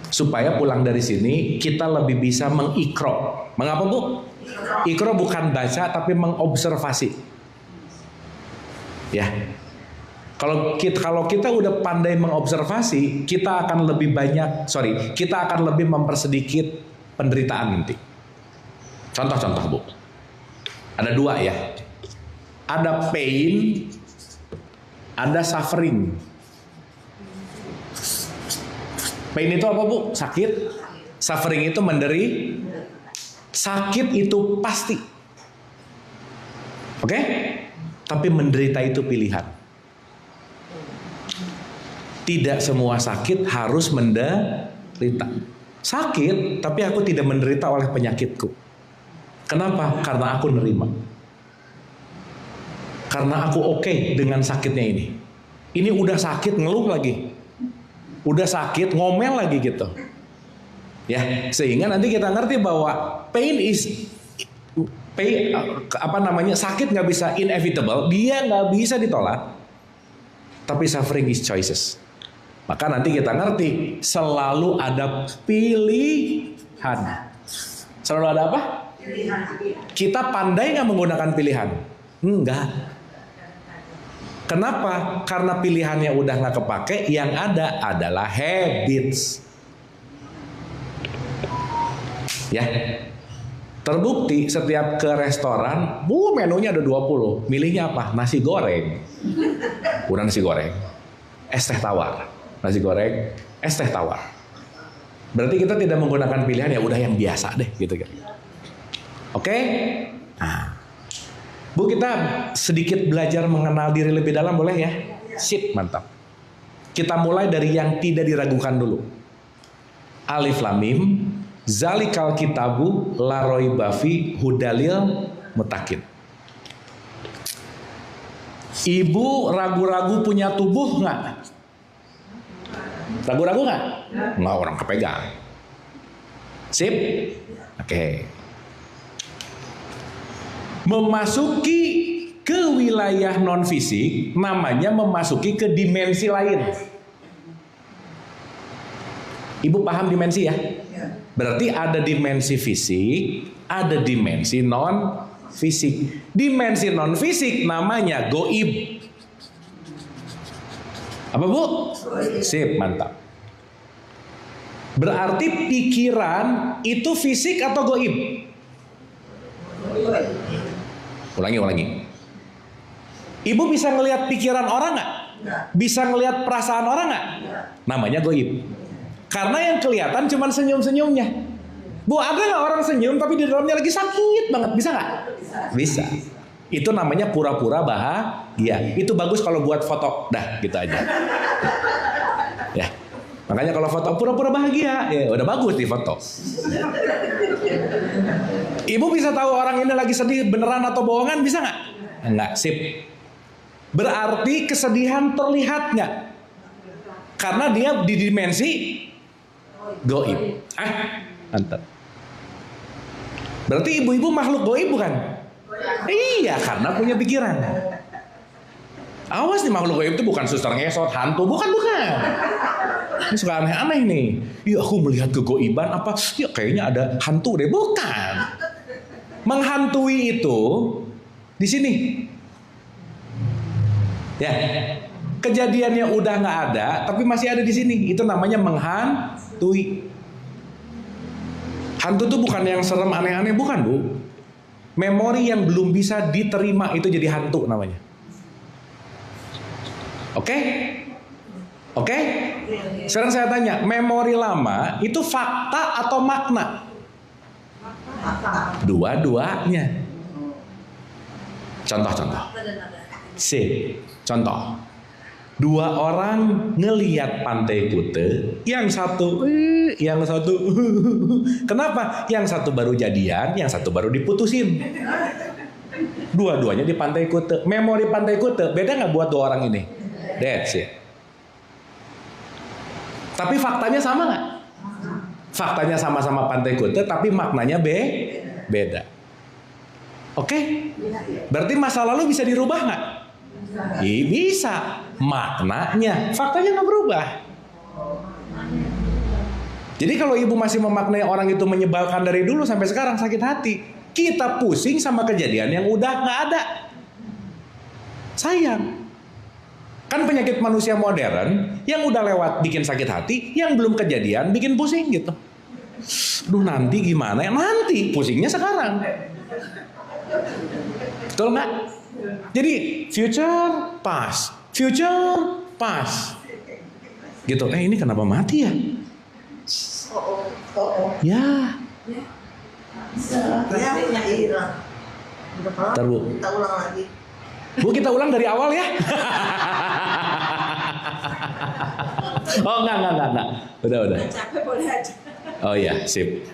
S1: Supaya pulang dari sini kita lebih bisa mengikro. Mengapa Bu? Ikro bukan baca tapi mengobservasi. Ya. Kalau kita udah pandai mengobservasi, kita akan lebih mempersedikit penderitaan nanti. Contoh Bu. Ada 2 ya. Ada pain, ada suffering. Pain itu apa Bu? Sakit. Suffering itu menderita. Sakit itu pasti. Oke? Tapi menderita itu pilihan. Tidak semua sakit harus menderita. Sakit, tapi aku tidak menderita oleh penyakitku. Kenapa? Karena aku nerima. Karena aku oke dengan sakitnya ini. Ini udah sakit ngeluh lagi. Udah sakit ngomel lagi gitu. Ya, sehingga nanti kita ngerti bahwa sakit nggak bisa inevitable, dia nggak bisa ditolak, tapi suffering is choices. Maka nanti kita ngerti selalu ada pilihan. Selalu ada apa? Pilihan. Kita pandai nggak menggunakan pilihan? Enggak. Kenapa? Karena pilihannya udah nggak kepake, yang ada adalah habits. Ya. Terbukti setiap ke restoran, menunya ada 20. Milihnya apa? Nasi goreng. Udah nasi goreng. Es teh tawar. Nasi goreng, es teh tawar. Berarti kita tidak menggunakan pilihan, ya udah yang biasa deh gitu kan. Oke? Nah. Bu, kita sedikit belajar mengenal diri lebih dalam, boleh ya? Sip, mantap. Kita mulai dari yang tidak diragukan dulu. Alif Lam Mim, Zalikal kitabu la raiba fi hudalil muttaqin. Ibu ragu-ragu punya tubuh nggak? Ragu-ragu nggak? Nggak, orang kepegang. Sip? Oke. Memasuki ke wilayah non fisik namanya memasuki ke dimensi lain. Ibu paham dimensi ya? Berarti ada dimensi fisik, ada dimensi non fisik. Dimensi non fisik namanya goib. Apa Bu? Sip, mantap. Berarti pikiran itu fisik atau goib? Ulangi. Ibu bisa ngelihat pikiran orang nggak? Bisa ngelihat perasaan orang nggak? Namanya goib. Karena yang kelihatan cuma senyum-senyumnya. Bu, ada nggak orang senyum tapi di dalamnya lagi sakit banget? Bisa nggak? Bisa. Itu namanya pura-pura bahagia. Itu bagus kalau buat foto. Dah, gitu aja. Ya. Makanya kalau foto pura-pura bahagia, ya udah bagus di foto. Ibu bisa tahu orang ini lagi sedih beneran atau bohongan, bisa nggak? Enggak, sip. Berarti kesedihan terlihat nggak? Karena dia di dimensi goib. Mantap. Berarti ibu-ibu makhluk goib bukan? Iya, karena punya pikiran. Awas nih, makhluk goib itu bukan suster ngesot, hantu, bukan. Ini suka aneh-aneh nih. Iya, aku melihat kegoiban apa? Ya kayaknya ada hantu deh, bukan. Menghantui itu di sini. Ya. Kejadiannya udah nggak ada, tapi masih ada di sini. Itu namanya menghantui. Hantu itu bukan yang serem aneh-aneh, bukan Bu. Memori yang belum bisa diterima itu jadi hantu namanya. Oke? Sekarang saya tanya, memori lama itu fakta atau makna? Dua-duanya. Contoh. Contoh. Dua orang ngeliat Pantai Kute, yang satu. Kenapa? Yang satu baru jadian, yang satu baru diputusin. Dua-duanya di Pantai Kute. Memori Pantai Kute beda nggak buat dua orang ini? That's it. Tapi faktanya sama nggak? Faktanya sama-sama Pantai Kute, tapi maknanya beda. Oke? Berarti masa lalu bisa dirubah nggak? Bisa. Maknanya, faktanya nggak berubah. Jadi kalau ibu masih memaknai orang itu menyebalkan dari dulu sampai sekarang sakit hati, kita pusing sama kejadian yang udah nggak ada. Sayang. Kan penyakit manusia modern yang udah lewat bikin sakit hati, yang belum kejadian bikin pusing gitu. Duh, nanti gimana ya? Nanti pusingnya sekarang. Betul nggak? Jadi future past. Gitu. Ini kenapa mati ya? Ya. Ntar Bu. Kita ulang lagi. Bu, kita ulang dari awal ya. Oh enggak. Udah. Capek boleh aja. Oh iya, sip.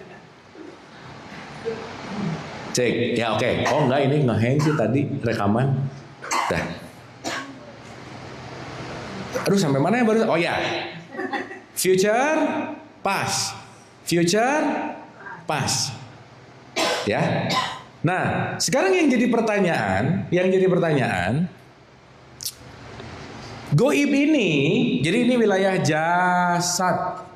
S1: Cek, ya oke. Oh enggak, ini nge-hang sih tadi rekaman. Dah. Aduh, sampai mana ya baru? Oh ya. Future, past. future, past. Ya. Nah, sekarang yang jadi pertanyaan, goib ini, jadi ini wilayah jasad.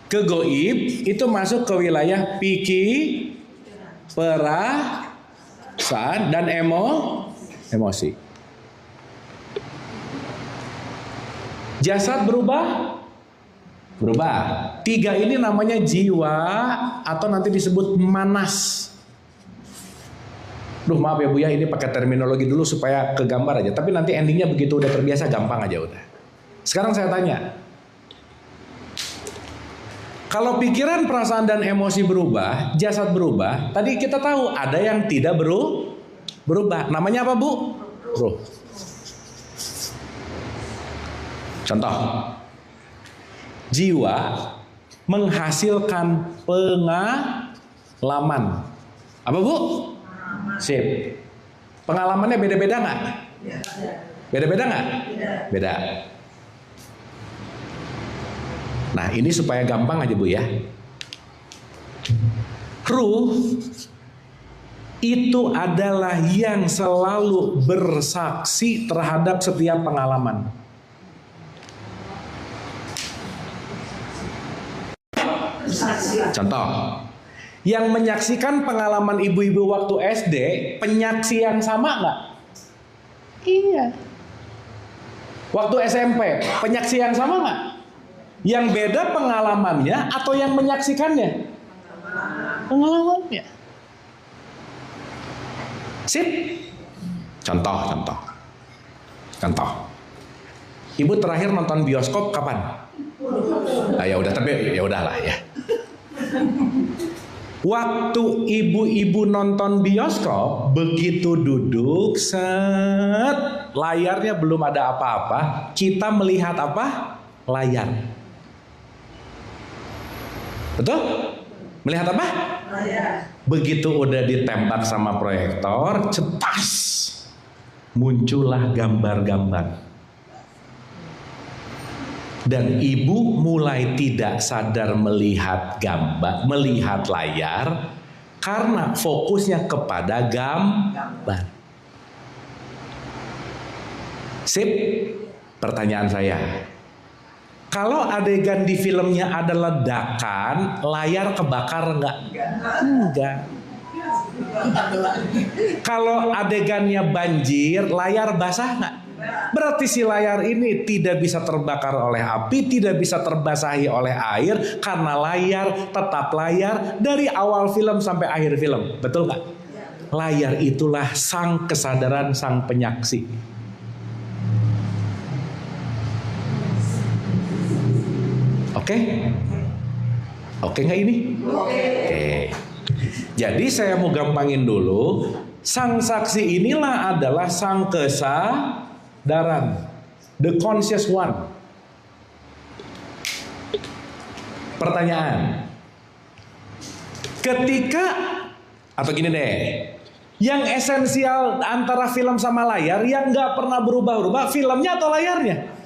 S1: Ke goib itu masuk ke wilayah pikir, perasaan, dan emosi. Jasad berubah. Tiga ini namanya jiwa atau nanti disebut manas. Duh maaf ya Bu ya, ini pakai terminologi dulu supaya kegambar aja. Tapi nanti endingnya begitu udah terbiasa gampang aja udah. Sekarang saya tanya, kalau pikiran, perasaan, dan emosi berubah, jasad berubah, tadi kita tahu ada yang tidak berubah. Namanya apa Bu? Ruh. Contoh, jiwa menghasilkan pengalaman. Apa Bu? Sip. Pengalamannya beda-beda nggak? Beda-beda nggak? Beda. Nah ini supaya gampang aja Bu ya. Ruh itu adalah yang selalu bersaksi terhadap setiap pengalaman. Contoh, yang menyaksikan pengalaman ibu-ibu waktu SD, penyaksi yang sama nggak? Iya. Waktu SMP, penyaksi yang sama nggak? Yang beda pengalamannya atau yang menyaksikannya? Pengalamannya. Sip. Contoh. Ibu terakhir nonton bioskop kapan? Ah, ya udah, tapi ya udahlah ya. Waktu ibu-ibu nonton bioskop, begitu duduk, set, layarnya belum ada apa-apa, kita melihat apa? Layar. Betul? Melihat apa? Layar. Begitu udah ditembak sama proyektor, cetas, muncullah gambar-gambar. Dan ibu mulai tidak sadar melihat gambar, melihat layar, karena fokusnya kepada gambar. Sip, pertanyaan saya. Kalau adegan di filmnya ada ledakan, layar kebakar enggak? Enggak. Kalau adegannya banjir, layar basah enggak? Berarti si layar ini tidak bisa terbakar oleh api, tidak bisa terbasahi oleh air, karena layar tetap layar dari awal film sampai akhir film. Betul nggak? Layar itulah sang kesadaran, sang penyaksi. Oke? Oke nggak ini? Oke. Jadi saya mau gampangin dulu. Sang saksi inilah adalah sang kesadaran, the conscious one. Pertanyaan, ketika, atau gini deh, yang esensial antara film sama layar yang nggak pernah berubah-ubah, filmnya atau layarnya?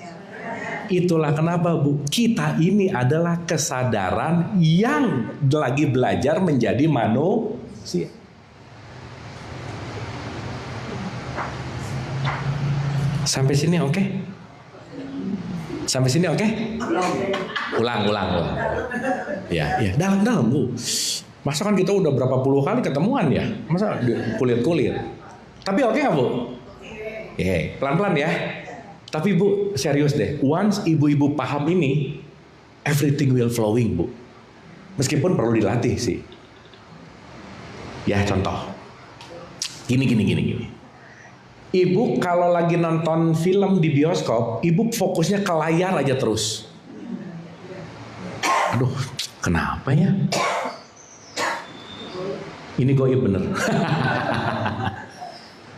S1: Itulah kenapa Bu, kita ini adalah kesadaran yang lagi belajar menjadi manusia. Sampai sini oke? Sampai sini oke? Ulang. Ya, dalam Bu. Masa kan kita udah berapa puluh kali ketemuan ya? Masa kulit-kulit? Tapi oke nggak Bu? Pelan-pelan ya. Tapi Bu, serius deh. Once ibu-ibu paham ini, everything will flowing Bu. Meskipun perlu dilatih sih. Ya contoh. Gini. Ibu kalau lagi nonton film di bioskop, ibu fokusnya ke layar aja terus. Aduh, kenapa ya? Ini goib bener.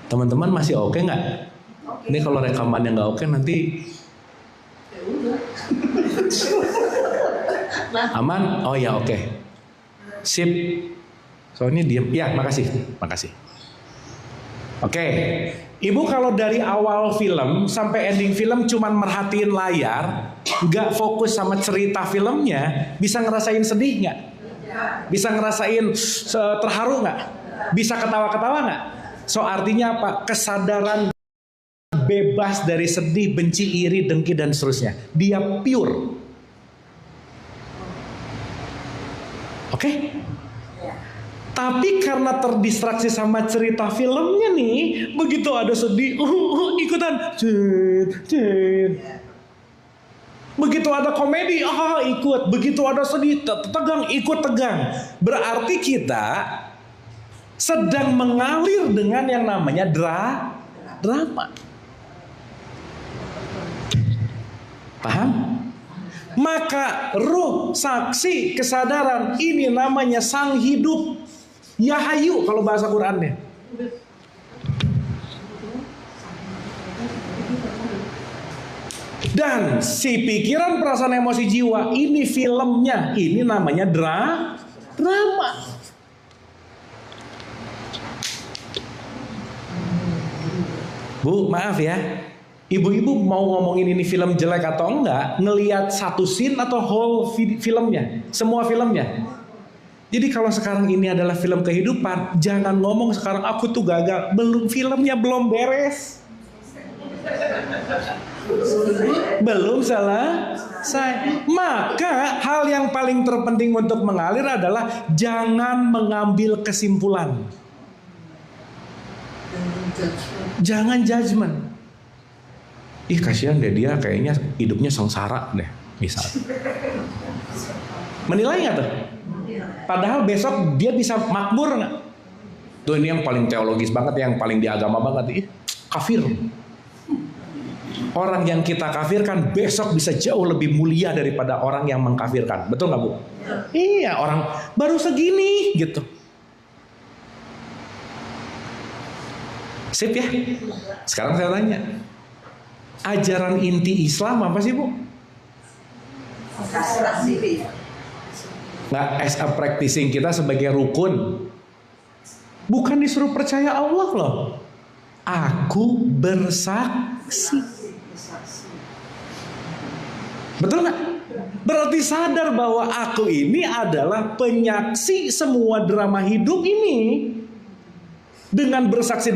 S1: Teman-teman masih oke nggak? Ini kalau rekamannya nggak oke nanti aman? Oh ya oke. Sip. Soalnya diam. Ya makasih. Oke. Ibu kalau dari awal film sampai ending film cuman merhatiin layar, nggak fokus sama cerita filmnya, bisa ngerasain sedih nggak? Bisa ngerasain terharu nggak? Bisa ketawa-ketawa nggak? So artinya apa? Kesadaran bebas dari sedih, benci, iri, dengki dan seterusnya. Dia pure. Oke? Tapi karena terdistraksi sama cerita filmnya nih, begitu ada sedih, ikutan, begitu ada komedi, ikut, begitu ada sedih, tegang, ikut tegang. Berarti kita sedang mengalir dengan yang namanya drama. Paham? Maka ruh, saksi, kesadaran ini namanya sang hidup. Yahayu kalau bahasa Qurannya. Dan si pikiran, perasaan, emosi, jiwa ini filmnya, ini namanya drama. Bu, maaf ya. Ibu-ibu mau ngomongin ini film jelek atau enggak, ngelihat satu scene atau whole filmnya, semua filmnya. Jadi kalau sekarang ini adalah film kehidupan, jangan ngomong sekarang aku tuh gagal, filmnya belum beres. Belum selesai. Maka hal yang paling terpenting untuk mengalir adalah jangan mengambil kesimpulan. Jangan judgement. Ih kasihan deh dia kayaknya hidupnya sengsara deh misalnya. Menilai nggak tuh? Padahal besok dia bisa makmur nggak? Tuh ini yang paling teologis banget, yang paling di agama banget. Kafir. Orang yang kita kafirkan besok bisa jauh lebih mulia daripada orang yang mengkafirkan. Betul nggak Bu? Iya, orang baru segini gitu. Sip ya? Sekarang saya tanya. Ajaran inti Islam apa sih Bu? Nggak as a practicing kita sebagai rukun. Bukan disuruh percaya Allah loh. Aku bersaksi. Betul nggak? Berarti sadar bahwa aku ini adalah penyaksi semua drama hidup ini. Dengan bersaksi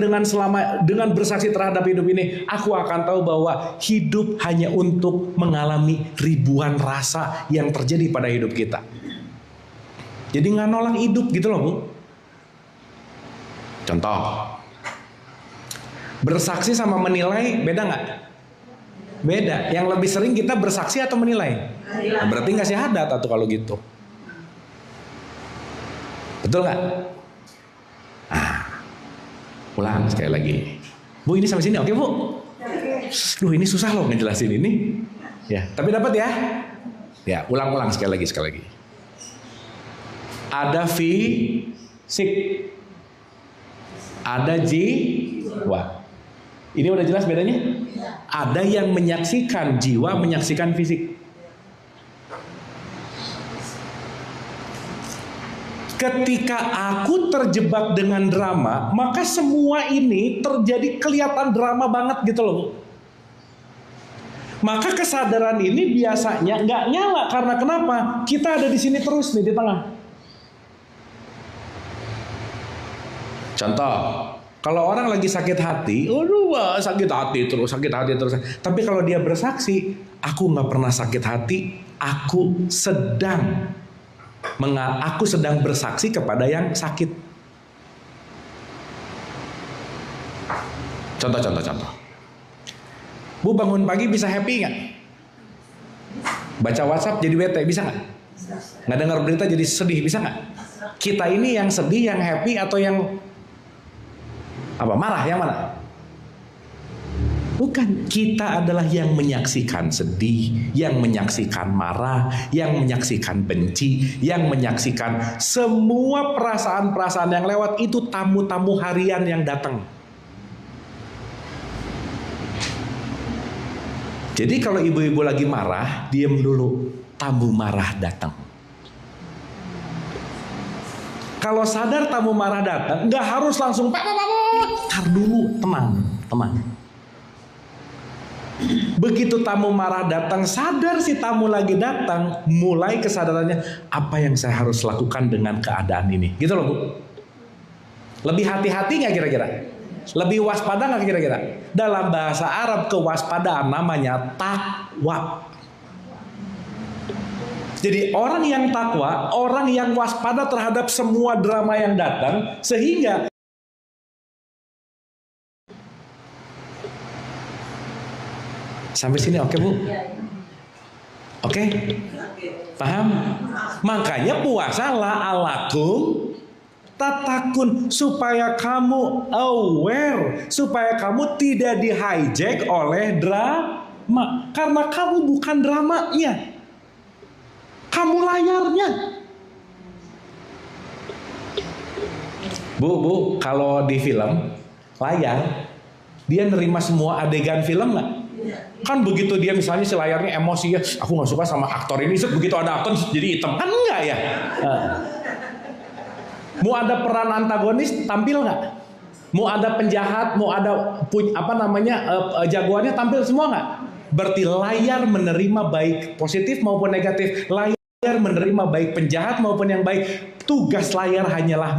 S1: terhadap hidup ini, aku akan tahu bahwa hidup hanya untuk mengalami ribuan rasa yang terjadi pada hidup kita. Jadi nggak nolak hidup gitu loh Bu. Contoh, bersaksi sama menilai beda nggak? Beda. Yang lebih sering kita bersaksi atau menilai? Nah, berarti nggak syahadat atau kalau gitu. Betul nggak? Ulang sekali lagi. Bu ini sampai sini oke Bu? Duh ini susah loh ngejelasin ini. Ya, tapi dapat ya? Ya, ulang-ulang sekali lagi. Ada fisik. Ada jiwa. Ini udah jelas bedanya? Ada yang menyaksikan jiwa, menyaksikan fisik. Ketika aku terjebak dengan drama, maka semua ini terjadi kelihatan drama banget gitu loh. Maka kesadaran ini biasanya nggak nyala karena kenapa? Kita ada di sini terus nih di tengah. Contoh, kalau orang lagi sakit hati, sakit hati terus. Tapi kalau dia bersaksi, aku nggak pernah sakit hati, aku sedang bersaksi kepada yang sakit. Contoh. Bu bangun pagi bisa happy nggak? Baca WhatsApp jadi bete bisa nggak? Nggak dengar berita jadi sedih bisa nggak? Kita ini yang sedih, yang happy atau yang marah? Yang mana? Bukan, kita adalah yang menyaksikan sedih, yang menyaksikan marah, yang menyaksikan benci, yang menyaksikan semua perasaan-perasaan yang lewat. Itu tamu-tamu harian yang datang. Jadi kalau ibu-ibu lagi marah, diam dulu, tamu marah datang. Kalau sadar tamu marah datang, nggak harus langsung tar dulu, tenang. Teman. Begitu tamu marah datang, sadar si tamu lagi datang, mulai kesadarannya, apa yang saya harus lakukan dengan keadaan ini. Gitu loh Bu. Lebih hati-hati nggak kira-kira? Lebih waspada nggak kira-kira? Dalam bahasa Arab kewaspadaan namanya takwa. Jadi orang yang takwa, orang yang waspada terhadap semua drama yang datang, sehingga sampai sini oke Bu? Oke? Paham? Makanya puasa la'alakum tatakun, supaya kamu aware, supaya kamu tidak di-hijack oleh drama. Karena kamu bukan dramanya. Kamu layarnya. Bu, kalau di film layar, dia nerima semua adegan film nggak? Kan begitu dia misalnya si layarnya emosi ya, aku nggak suka sama aktor ini, begitu ada aktor jadi hitam, kan enggak ya? Mau ada peran antagonis tampil nggak? Mau ada penjahat, mau ada jagoannya tampil semua nggak? Berarti layar menerima baik positif maupun negatif. Layar menerima baik penjahat maupun yang baik. Tugas layar hanyalah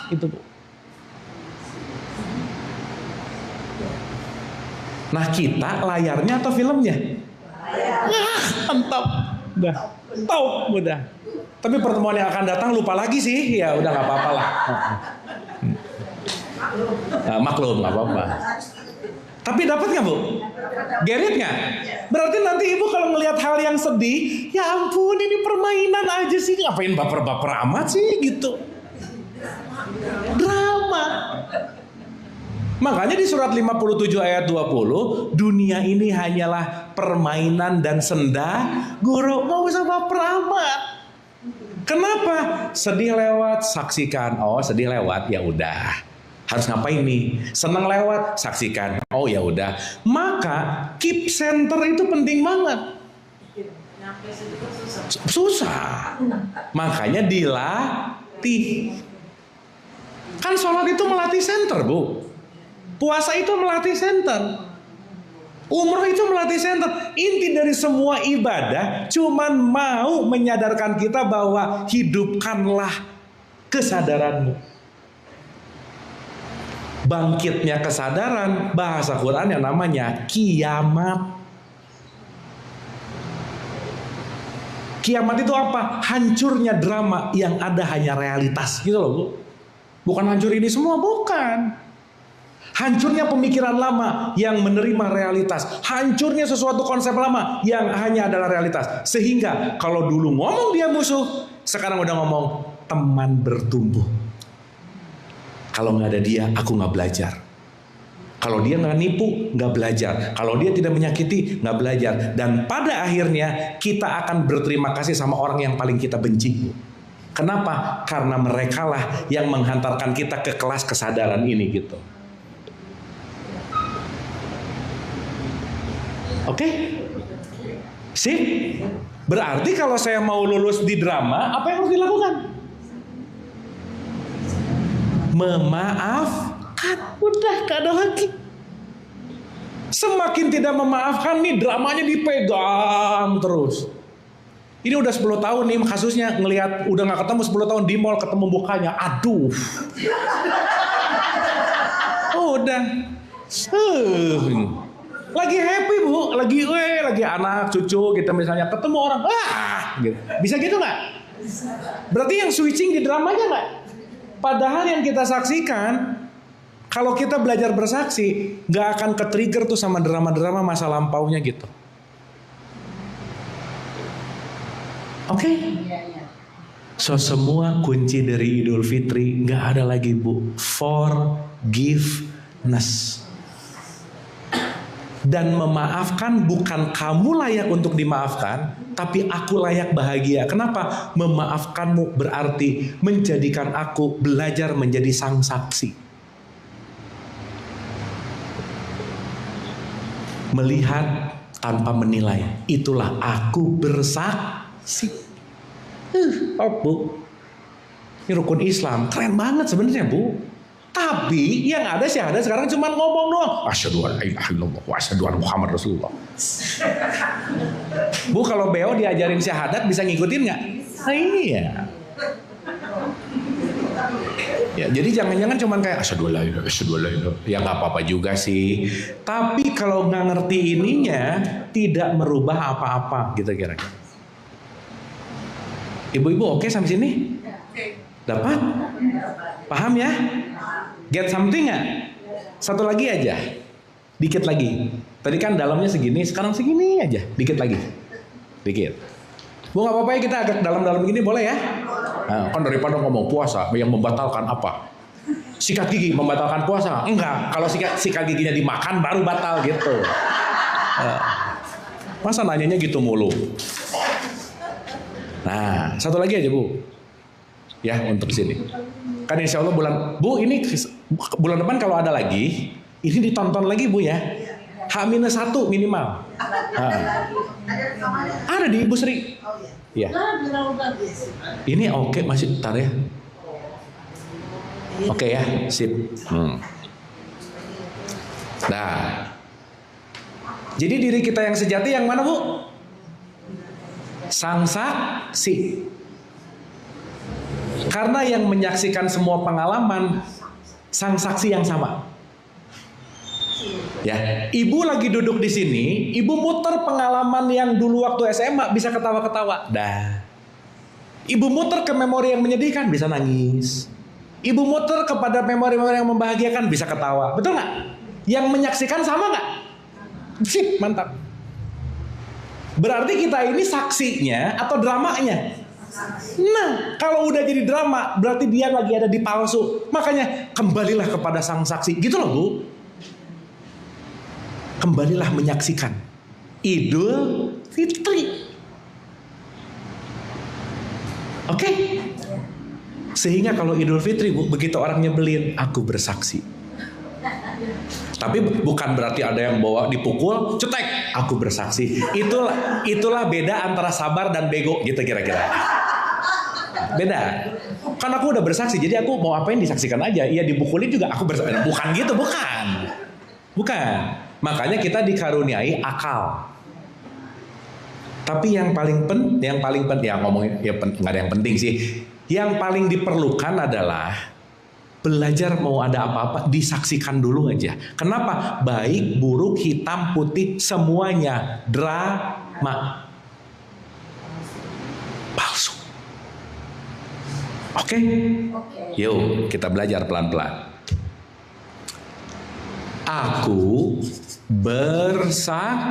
S1: itu Bu. Nah kita layarnya atau filmnya? Mantap. Udah. Tahu udah. Tapi pertemuan yang akan datang lupa lagi sih. Ya udah nggak apa-apa lah. Maklum nggak apa-apa. Tapi dapat nggak Bu? Gerit nggak? Berarti nanti Ibu kalau ngelihat hal yang sedih, ya ampun ini permainan aja sih, ngapain baper-baper amat sih gitu. Drama. Makanya di surat 57 ayat 20, dunia ini hanyalah permainan dan senda guru. Mau usah baper amat. Kenapa? Sedih lewat, saksikan. Oh, sedih lewat, ya udah. Harus ngapain nih? Senang lewat, saksikan. Oh, ya udah. Maka keep center itu penting banget. Susah. Makanya dilatih. Kan sholat itu melatih center, Bu. Puasa itu melatih center. Umroh itu melatih center. Inti dari semua ibadah cuman mau menyadarkan kita bahwa hidupkanlah kesadaranmu. Bangkitnya kesadaran, bahasa Quran yang namanya kiamat. Kiamat itu apa? Hancurnya drama yang ada hanya realitas, gitu loh Bu. Bukan hancur ini semua, bukan. Hancurnya pemikiran lama yang menerima realitas. Hancurnya sesuatu konsep lama yang hanya adalah realitas. Sehingga kalau dulu ngomong dia musuh, sekarang udah ngomong teman bertumbuh. Kalau nggak ada dia, aku nggak belajar. Kalau dia nggak nipu, nggak belajar. Kalau dia tidak menyakiti, nggak belajar. Dan pada akhirnya kita akan berterima kasih sama orang yang paling kita benci. Kenapa? Karena merekalah yang menghantarkan kita ke kelas kesadaran ini gitu. Oke? Sip? Berarti kalau saya mau lulus di drama, apa yang harus dilakukan? Memaafkan. Udah, gak ada lagi. Semakin tidak memaafkan nih, dramanya dipegang terus. Ini udah 10 tahun nih kasusnya, ngelihat udah gak ketemu 10 tahun di mall, ketemu mukanya. Aduh. Udah. Lagi happy Bu, lagi anak, cucu gitu misalnya, ketemu orang, gitu. Bisa gitu nggak? Berarti yang switching di dramanya nggak? Padahal yang kita saksikan, kalau kita belajar bersaksi, nggak akan ke-trigger tuh sama drama-drama masa lampaunya gitu. Oke? So semua kunci dari Idul Fitri nggak ada lagi Bu, forgiveness. Dan memaafkan bukan kamu layak untuk dimaafkan, tapi aku layak bahagia. Kenapa? Memaafkanmu berarti menjadikan aku belajar menjadi sang saksi. Melihat tanpa menilai. Itulah aku bersaksi. Bu. Ini rukun Islam. Keren banget sebenarnya Bu. Tapi yang ada syahadat sekarang cuma ngomong doang. Asyhadu an la ilaha illallah wa asyhadu anna Muhammad Rasulullah. Bu, kalau beo diajarin syahadat bisa ngikutin nggak? Nah, iya. Ya, jadi jangan-jangan cuma kayak asyhadu an la ilaha illallah. Ya nggak apa-apa juga sih. Tapi kalau nggak ngerti ininya, tidak merubah apa-apa gitu kira-kira. Ibu-ibu oke sampai sini? Dapat? Paham ya? Get something nggak? Satu lagi aja, dikit lagi. Tadi kan dalamnya segini, sekarang segini aja, dikit lagi, dikit. Bu nggak apa-apa ya kita agak dalam-dalam gini boleh ya? Nah, kan daripada ngomong puasa yang membatalkan apa? Sikat gigi membatalkan puasa? Enggak. Kalau sikat giginya dimakan baru batal gitu. Masa nanyanya gitu mulu? Nah, satu lagi aja Bu. Ya untuk sini. Kan insya Allah Bu ini bulan depan kalau ada lagi, ini ditonton lagi Bu ya. H-1 minimal. Ada di Ibu Sri. Ya. Ini oke masih bentar ya. Oke ya, sip. Nah. Jadi diri kita yang sejati yang mana Bu? Sang saksi. Karena yang menyaksikan semua pengalaman sang saksi yang sama. Ya, ibu lagi duduk di sini, ibu muter pengalaman yang dulu waktu SMA bisa ketawa-ketawa. Dah. Ibu muter ke memori yang menyedihkan bisa nangis. Ibu muter kepada memori-memori yang membahagiakan bisa ketawa. Betul nggak? Yang menyaksikan sama nggak? Sip, mantap. Berarti kita ini saksinya atau dramanya? Nah, kalau udah jadi drama, berarti dia lagi ada di palsu. Makanya kembalilah kepada sang saksi. Gitu loh Bu. Kembalilah menyaksikan Idul Fitri. Oke? Sehingga kalau Idul Fitri Bu, begitu orang nyebelin, aku bersaksi. Tapi bukan berarti ada yang bawa dipukul, cetek, aku bersaksi. Itulah beda antara sabar dan bego gitu kira-kira. Beda. Kan aku udah bersaksi, jadi aku mau apain disaksikan aja. Iya dipukulin juga aku bersaksi. Bukan gitu, bukan. Bukan. Makanya kita dikaruniai akal. Tapi yang paling penting ya ngomongin ya nggak ada yang penting sih. Yang paling diperlukan adalah belajar mau ada apa-apa disaksikan dulu aja. Kenapa? Baik, buruk, hitam, putih semuanya drama. Palsu. Oke? Yuk kita belajar pelan-pelan. Aku bersaksi.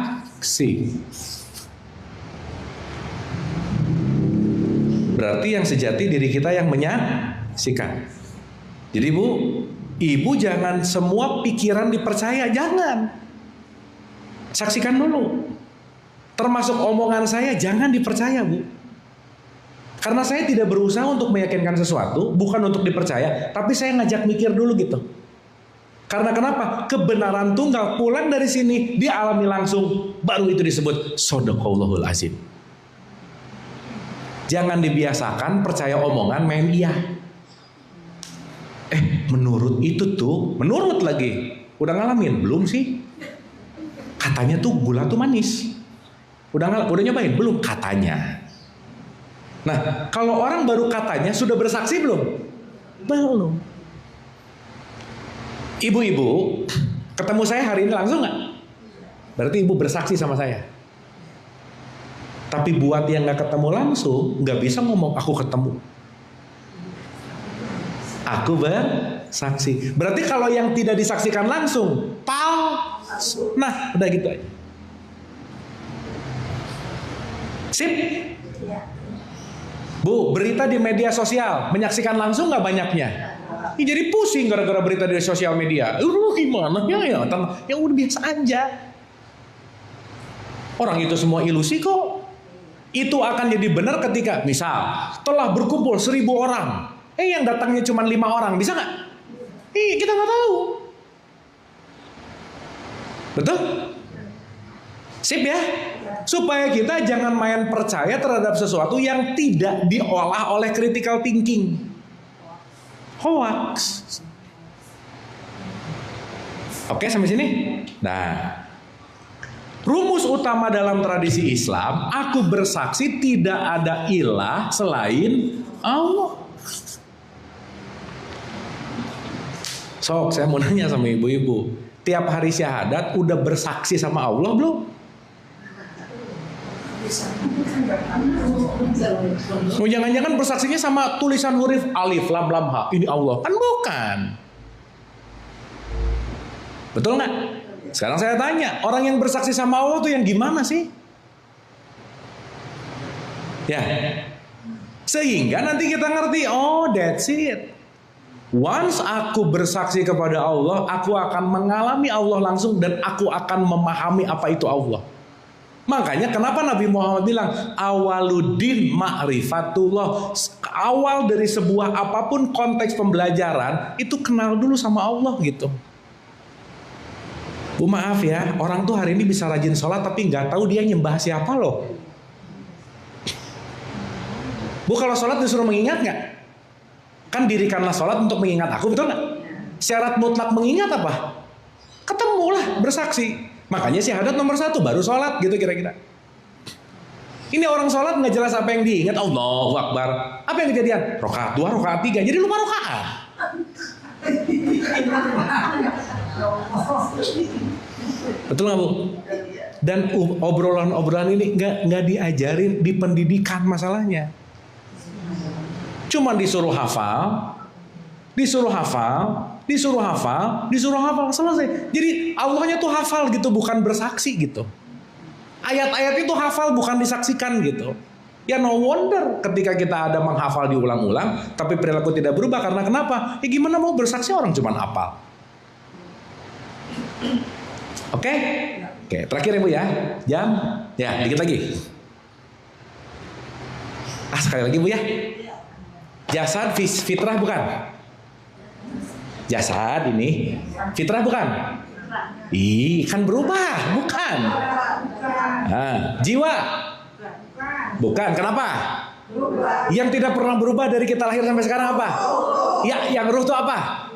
S1: Berarti yang sejati diri kita yang menyaksikan. Jadi Bu, ibu jangan semua pikiran dipercaya, jangan. Saksikan dulu. Termasuk omongan saya jangan dipercaya Bu. Karena saya tidak berusaha untuk meyakinkan sesuatu, bukan untuk dipercaya, tapi saya ngajak mikir dulu gitu. Karena kenapa? Kebenaran tunggal pulang dari sini dialami langsung, baru itu disebut Shadaqallahul Azim. Jangan dibiasakan percaya omongan main iya. Menurut itu tuh, menurut lagi. Udah ngalamin? Belum sih. Katanya tuh gula tuh manis. Udah nyobain? Belum, katanya. Nah, kalau orang baru katanya sudah bersaksi belum? Belum. Ibu-ibu, ketemu saya hari ini langsung nggak? Berarti ibu bersaksi sama saya. Tapi buat yang nggak ketemu langsung, nggak bisa ngomong aku ketemu. Aku bersaksi. Berarti kalau yang tidak disaksikan langsung, palsu. Nah, udah gitu aja. Sip? Bu, berita di media sosial, menyaksikan langsung nggak banyaknya? Ini jadi pusing gara-gara berita di sosial media. Gimana? Ya udah biasa aja. Orang itu semua ilusi kok. Itu akan jadi benar ketika misal telah berkumpul 1.000 orang. Yang datangnya cuma 5 orang, bisa nggak? Kita nggak tahu. Betul? Sip ya? Supaya kita jangan main percaya terhadap sesuatu yang tidak diolah oleh critical thinking. Hoax. Oke sampai sini? Nah, rumus utama dalam tradisi Islam, aku bersaksi tidak ada ilah selain Allah. Sok, saya mau nanya sama ibu-ibu, tiap hari syahadat udah bersaksi sama Allah belum? Oh, jangan-jangan bersaksinya sama tulisan huruf alif lam lam ha, ini Allah, kan bukan? Betul nggak? Sekarang saya tanya, orang yang bersaksi sama Allah tuh yang gimana sih? Ya, sehingga nanti kita ngerti, oh that's it. Once aku bersaksi kepada Allah, aku akan mengalami Allah langsung dan aku akan memahami apa itu Allah. Makanya kenapa Nabi Muhammad bilang awaluddin ma'rifatullah. Awal dari sebuah apapun konteks pembelajaran itu kenal dulu sama Allah gitu. Bu maaf ya, orang tuh hari ini bisa rajin sholat tapi nggak tahu dia nyembah siapa loh. Bu kalau sholat disuruh mengingat nggak? Kan dirikanlah sholat untuk mengingat aku, betul nggak? Syarat mutlak mengingat apa? Ketemulah bersaksi. Makanya syahadat nomor 1 baru sholat gitu kira-kira. Ini orang sholat nggak jelas apa yang diingat. Allahu Akbar. Apa yang kejadian? Rokaat 2, rokaat 3. Jadi lupa rokaat. Betul nggak Bu? Dan obrolan-obrolan ini nggak diajarin di pendidikan masalahnya. Cuma disuruh hafal, selesai. Jadi Allahnya tuh hafal gitu, bukan bersaksi gitu. Ayat-ayat itu hafal, bukan disaksikan gitu. Ya no wonder ketika kita ada menghafal diulang-ulang, tapi perilaku tidak berubah karena kenapa? Ya gimana mau bersaksi orang cuma hafal. Oke, terakhir ya Bu ya, jam, ya dikit lagi. Sekali lagi Bu ya. Jasad fitrah bukan? Jasad ini fitrah bukan? Kan berubah, bukan? Jiwa bukan. Kenapa? Yang tidak pernah berubah dari kita lahir sampai sekarang apa? Ya, yang ruh itu apa?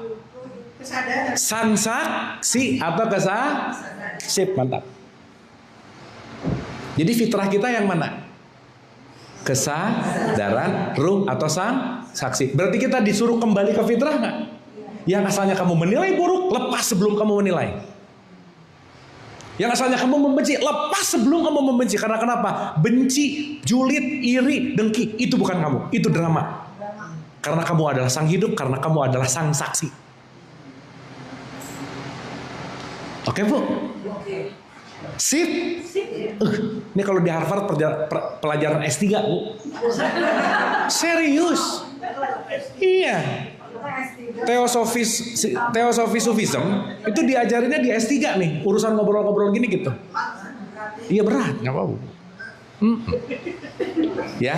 S1: Sansaksi atau sip, mantap. Jadi fitrah kita yang mana? Kesadaran, ruh atau saksi. Berarti kita disuruh kembali ke fitrah nggak? Yang asalnya kamu menilai buruk, lepas sebelum kamu menilai. Yang asalnya kamu membenci, lepas sebelum kamu membenci. Karena kenapa? Benci, julid, iri, dengki, itu bukan kamu, itu drama. Karena kamu adalah sang hidup, karena kamu adalah sang saksi. Oke Bu? Sip. Ini kalau di Harvard pelajaran S3 Bu. Serius. Iya. Teosofi Sufism itu diajarinnya di S3 nih. Urusan ngobrol-ngobrol gini gitu. Iya berat, nggak apa-apa. Ya.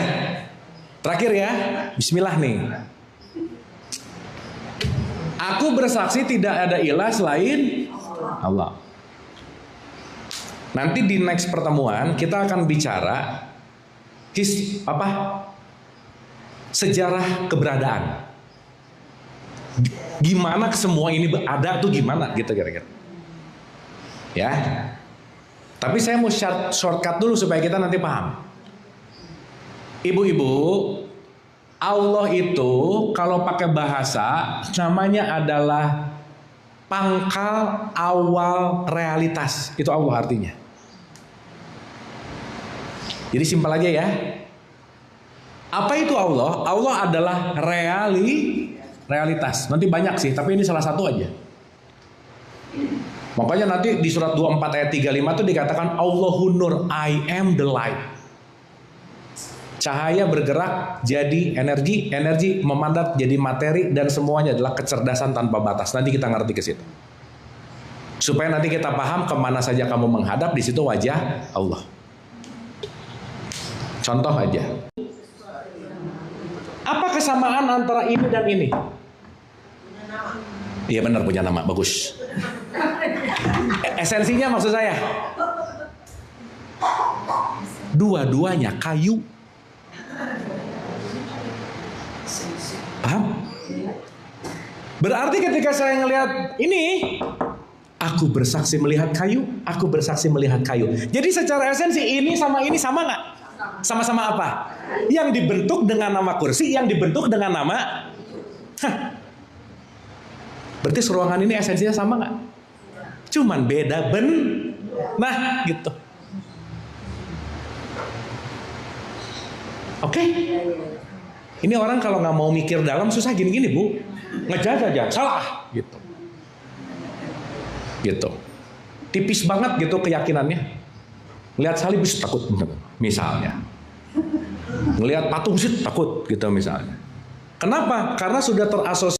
S1: Terakhir ya. Bismillah nih. Aku bersaksi tidak ada ilah selain Allah. Nanti di next pertemuan kita akan bicara sejarah keberadaan. Gimana semua ini ada tuh gimana gitu kira-kira. Ya. Tapi saya mau shortcut dulu supaya kita nanti paham. Ibu-ibu, Allah itu kalau pakai bahasa namanya adalah pangkal awal realitas. Itu Allah artinya. Jadi simpel aja ya. Apa itu Allah? Allah adalah realitas. Nanti banyak sih, tapi ini salah satu aja. Makanya nanti di surat 24 ayat 35 itu dikatakan Allahun Nur, I am the light. Cahaya bergerak jadi energi, energi memandat jadi materi, dan semuanya adalah kecerdasan tanpa batas. Nanti kita ngerti ke situ. Supaya nanti kita paham kemana saja kamu menghadap, di situ wajah Allah. Contoh aja. Apa kesamaan antara ini dan ini? Iya benar, punya nama, bagus. Esensinya maksud saya, dua-duanya kayu. Paham? Berarti ketika saya ngelihat ini, Aku bersaksi melihat kayu, aku bersaksi melihat kayu. Jadi secara esensi ini sama nggak? Sama-sama apa? Yang dibentuk dengan nama kursi, yang dibentuk dengan nama. Berarti seruangan ini esensinya sama nggak? Cuman beda nah gitu. Oke? Ini orang kalau nggak mau mikir dalam susah gini-gini bu, ngejudge aja, salah gitu. Gitu, tipis banget gitu keyakinannya. Lihat salib takut misalnya, ngelihat patung sih takut gitu misalnya. Kenapa? Karena sudah terasosiasi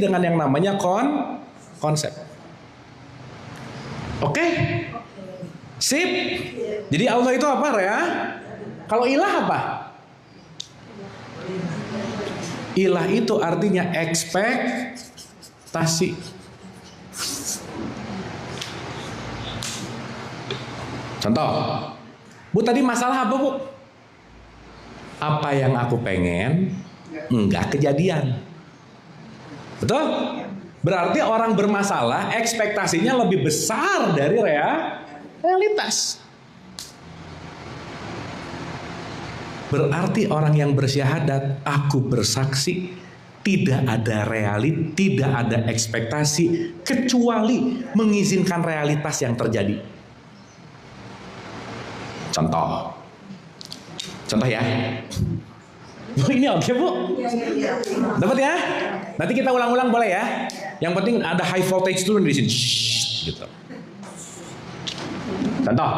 S1: dengan yang namanya konsep. Oke? Sip. Jadi Allah itu apa ya? Kalau ilah apa? Ilah itu artinya ekspektasi. Contoh, Bu tadi masalah apa Bu? Apa yang aku pengen enggak kejadian. Betul? Berarti orang bermasalah ekspektasinya lebih besar dari realitas. Berarti orang yang bersyahadat, aku bersaksi, tidak ada tidak ada ekspektasi kecuali mengizinkan realitas yang terjadi. Contoh ya. Ini oke Bu? Dapat ya? Nanti kita ulang-ulang boleh ya? Yang penting ada high voltage dulu di sini. Gitu. Contoh.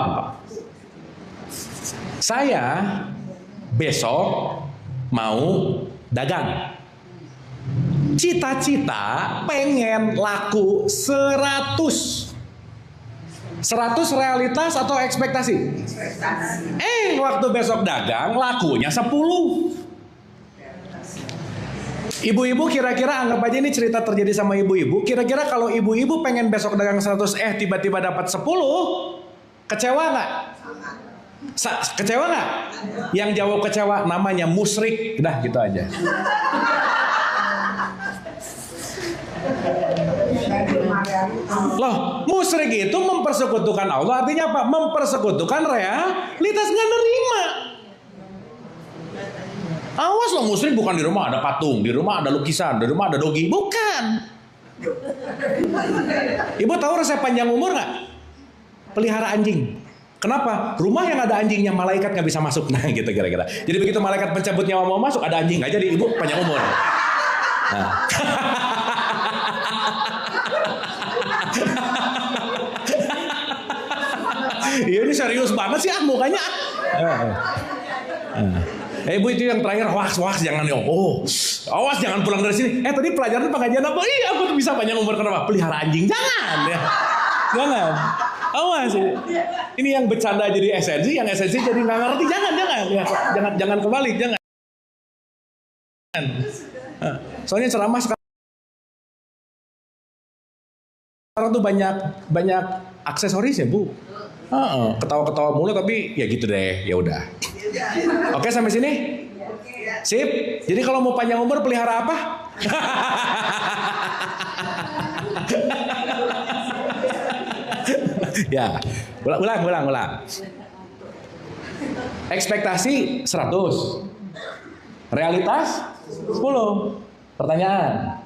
S1: Saya besok mau dagang. Cita-cita pengen laku 100. 100 realitas atau ekspektasi? Ekspektasi. Waktu besok dagang lakunya 10. Ibu-ibu kira-kira anggap aja ini cerita terjadi sama ibu-ibu. Kira-kira kalau ibu-ibu pengen besok dagang 100 tiba-tiba dapat 10, kecewa nggak? Kecewa nggak? Yang jawab kecewa namanya musyrik. Udah gitu aja. Loh, musyrik itu mempersekutukan Allah. Artinya apa? Mempersekutukan realitas, nggak nerima. Awas loh, musyrik bukan di rumah ada patung, di rumah ada lukisan, di rumah ada dogi. Bukan. Ibu tahu resep panjang umur nggak? Pelihara anjing. Kenapa? Rumah yang ada anjingnya malaikat nggak bisa masuk. Nah gitu kira-kira. Jadi begitu malaikat pencabut nyawa mau masuk, ada anjing nggak jadi, ibu panjang umur. Nah. Iya ini serius banget sih mukanya. Ibu itu yang terakhir hoax jangan awas jangan pulang dari sini. Tadi pelajaran pengajian apa? Aku tuh bisa panjang umur kenapa? Pelihara anjing jangan ya. Jangan. Awas. Ini yang bercanda jadi esensi, yang esensi jadi nggak ngerti. Jangan kebalik, jangan. Soalnya ceramah sekarang tuh banyak aksesoris ya Bu. Ketawa-ketawa mulu tapi ya gitu deh, ya udah. Oke sampai sini? Sip. Jadi kalau mau panjang umur pelihara apa? Ya, ulang. Ekspektasi 100. Realitas 10. Pertanyaan.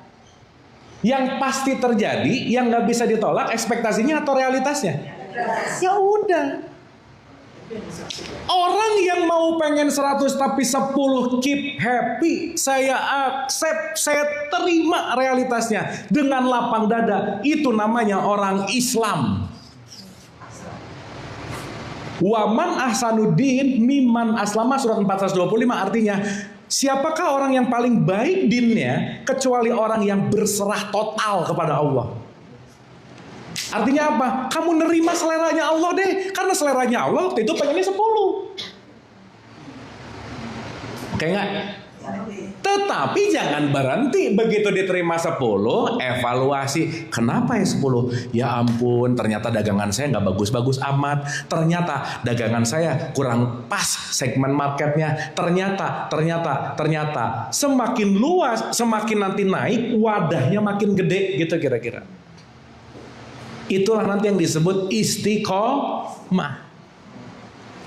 S1: Yang pasti terjadi, yang nggak bisa ditolak ekspektasinya atau realitasnya? Ya udah. Orang yang mau pengen 100 tapi 10 keep happy, saya accept, saya terima realitasnya dengan lapang dada. Itu namanya orang Islam. Waman ahsanuddin mimman aslama, surat 425, artinya siapakah orang yang paling baik dinnya kecuali orang yang berserah total kepada Allah. Artinya apa? Kamu nerima seleranya Allah deh. Karena seleranya Allah waktu itu pengennya 10. Oke nggak? Tetapi jangan berhenti begitu diterima 10, evaluasi. Kenapa ya 10? Ya ampun, ternyata dagangan saya nggak bagus-bagus amat. Ternyata dagangan saya kurang pas segmen marketnya. Ternyata. Semakin luas, semakin nanti naik, wadahnya makin gede gitu kira-kira. Itulah nanti yang disebut istiqomah.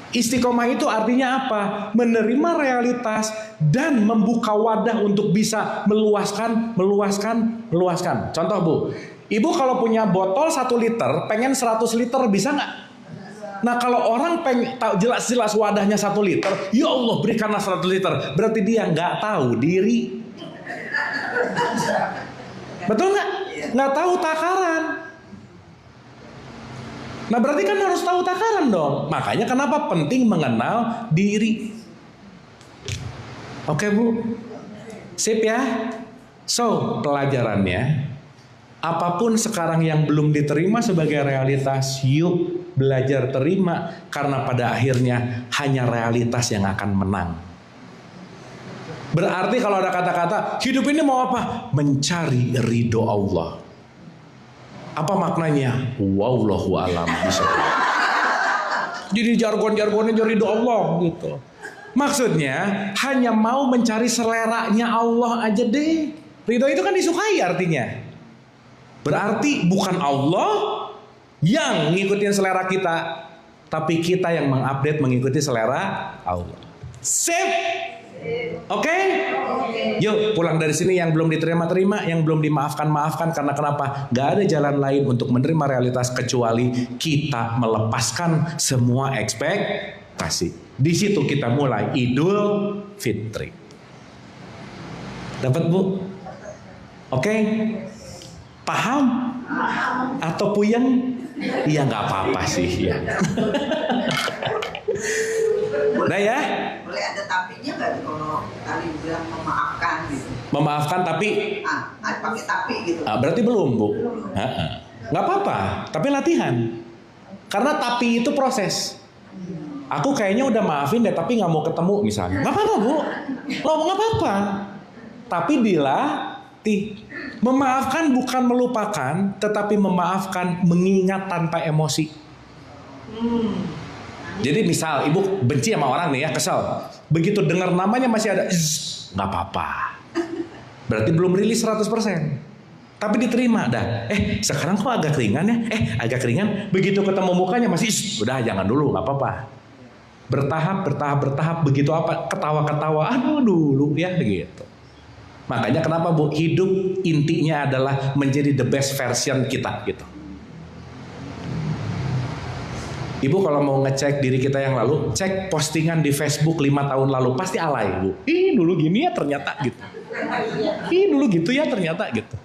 S1: Istiqomah itu artinya apa? Menerima realitas dan membuka wadah untuk bisa meluaskan. Contoh Bu, Ibu kalau punya botol 1 liter, pengen 100 liter bisa nggak? Nah kalau orang pengen tahu jelas-jelas wadahnya 1 liter, ya Allah berikanlah 100 liter. Berarti dia nggak tahu diri. Betul nggak? Nggak tahu takaran. Nah berarti kan harus tahu takaran dong. Makanya kenapa penting mengenal diri. Oke Bu, sip ya. So pelajarannya, apapun sekarang yang belum diterima sebagai realitas, yuk belajar terima. Karena pada akhirnya hanya realitas yang akan menang. Berarti kalau ada kata-kata hidup ini mau apa? Mencari ridho Allah. Apa maknanya? Wallahu a'lam bishawab. Jadi jargon-jargonnya ridho Allah gitu. Maksudnya hanya mau mencari seleranya Allah aja deh. Ridho itu kan disukai artinya. Berarti bukan Allah yang ngikutin selera kita, tapi kita yang mengupdate mengikuti selera Allah. Sip. Oke? Yuk pulang dari sini yang belum diterima-terima, yang belum dimaafkan-maafkan. Karena kenapa? Gak ada jalan lain untuk menerima realitas kecuali kita melepaskan semua ekspektasi. Di situ kita mulai Idul Fitri. Dapat Bu? Oke? Paham? Atau puyeng? Iya gak apa-apa sih ya. Udah ya?
S2: Boleh ada tapinya nggak kalau tadi bilang memaafkan gitu?
S1: Memaafkan tapi
S2: pakai tapi gitu.
S1: Berarti belum Bu? Nggak apa-apa, tapi latihan. Karena tapi itu proses. Aku kayaknya udah maafin deh, tapi nggak mau ketemu misalnya. Nggak apa-apa Bu, nggak apa-apa. Tapi dilatih. Memaafkan bukan melupakan, tetapi memaafkan mengingat tanpa emosi. Jadi misal ibu benci sama orang nih ya, kesel. Begitu dengar namanya masih ada, nggak apa-apa. Berarti belum rilis 100%. Tapi diterima dah. Sekarang kok agak ringan ya? Agak ringan. Begitu ketemu mukanya masih, udah jangan dulu, nggak apa-apa. Bertahap. Begitu apa? Ketawa-ketawa, aduh dulu ya gitu. Makanya kenapa Bu? Hidup intinya adalah menjadi the best version kita gitu. Ibu kalau mau ngecek diri kita yang lalu, cek postingan di Facebook 5 tahun lalu, pasti alay Bu. Dulu gini ya ternyata gitu. Dulu gitu ya ternyata gitu.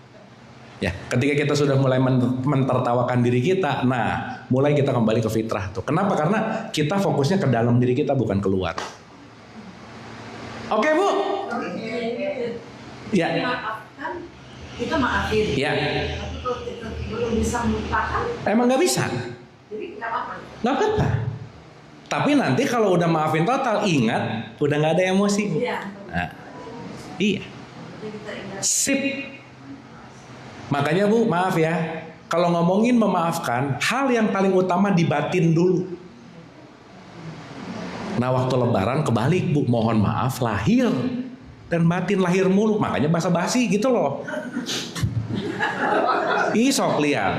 S1: Ya, ketika kita sudah mulai mentertawakan diri kita, nah mulai kita kembali ke fitrah tuh. Kenapa? Karena kita fokusnya ke dalam diri kita bukan keluar. Oke Bu? Ya.
S2: Maafkan, kita maafin.
S1: Ya.
S2: Tapi kalau kita belum bisa melupakan,
S1: Emang nggak bisa?
S2: jadi nggak apa-apa.
S1: Nggak apa-apa. Tapi nanti kalau udah maafin total, ingat udah nggak ada emosi.
S2: Iya.
S1: Nah, iya.
S2: Jadi kita ingat.
S1: Sip. Makanya Bu, maaf ya. Kalau ngomongin memaafkan, hal yang paling utama di batin dulu. Nah waktu lebaran kebalik Bu, mohon maaf lahir dan batin, lahir mulu. Makanya basa-basi gitu loh. Sok lihat.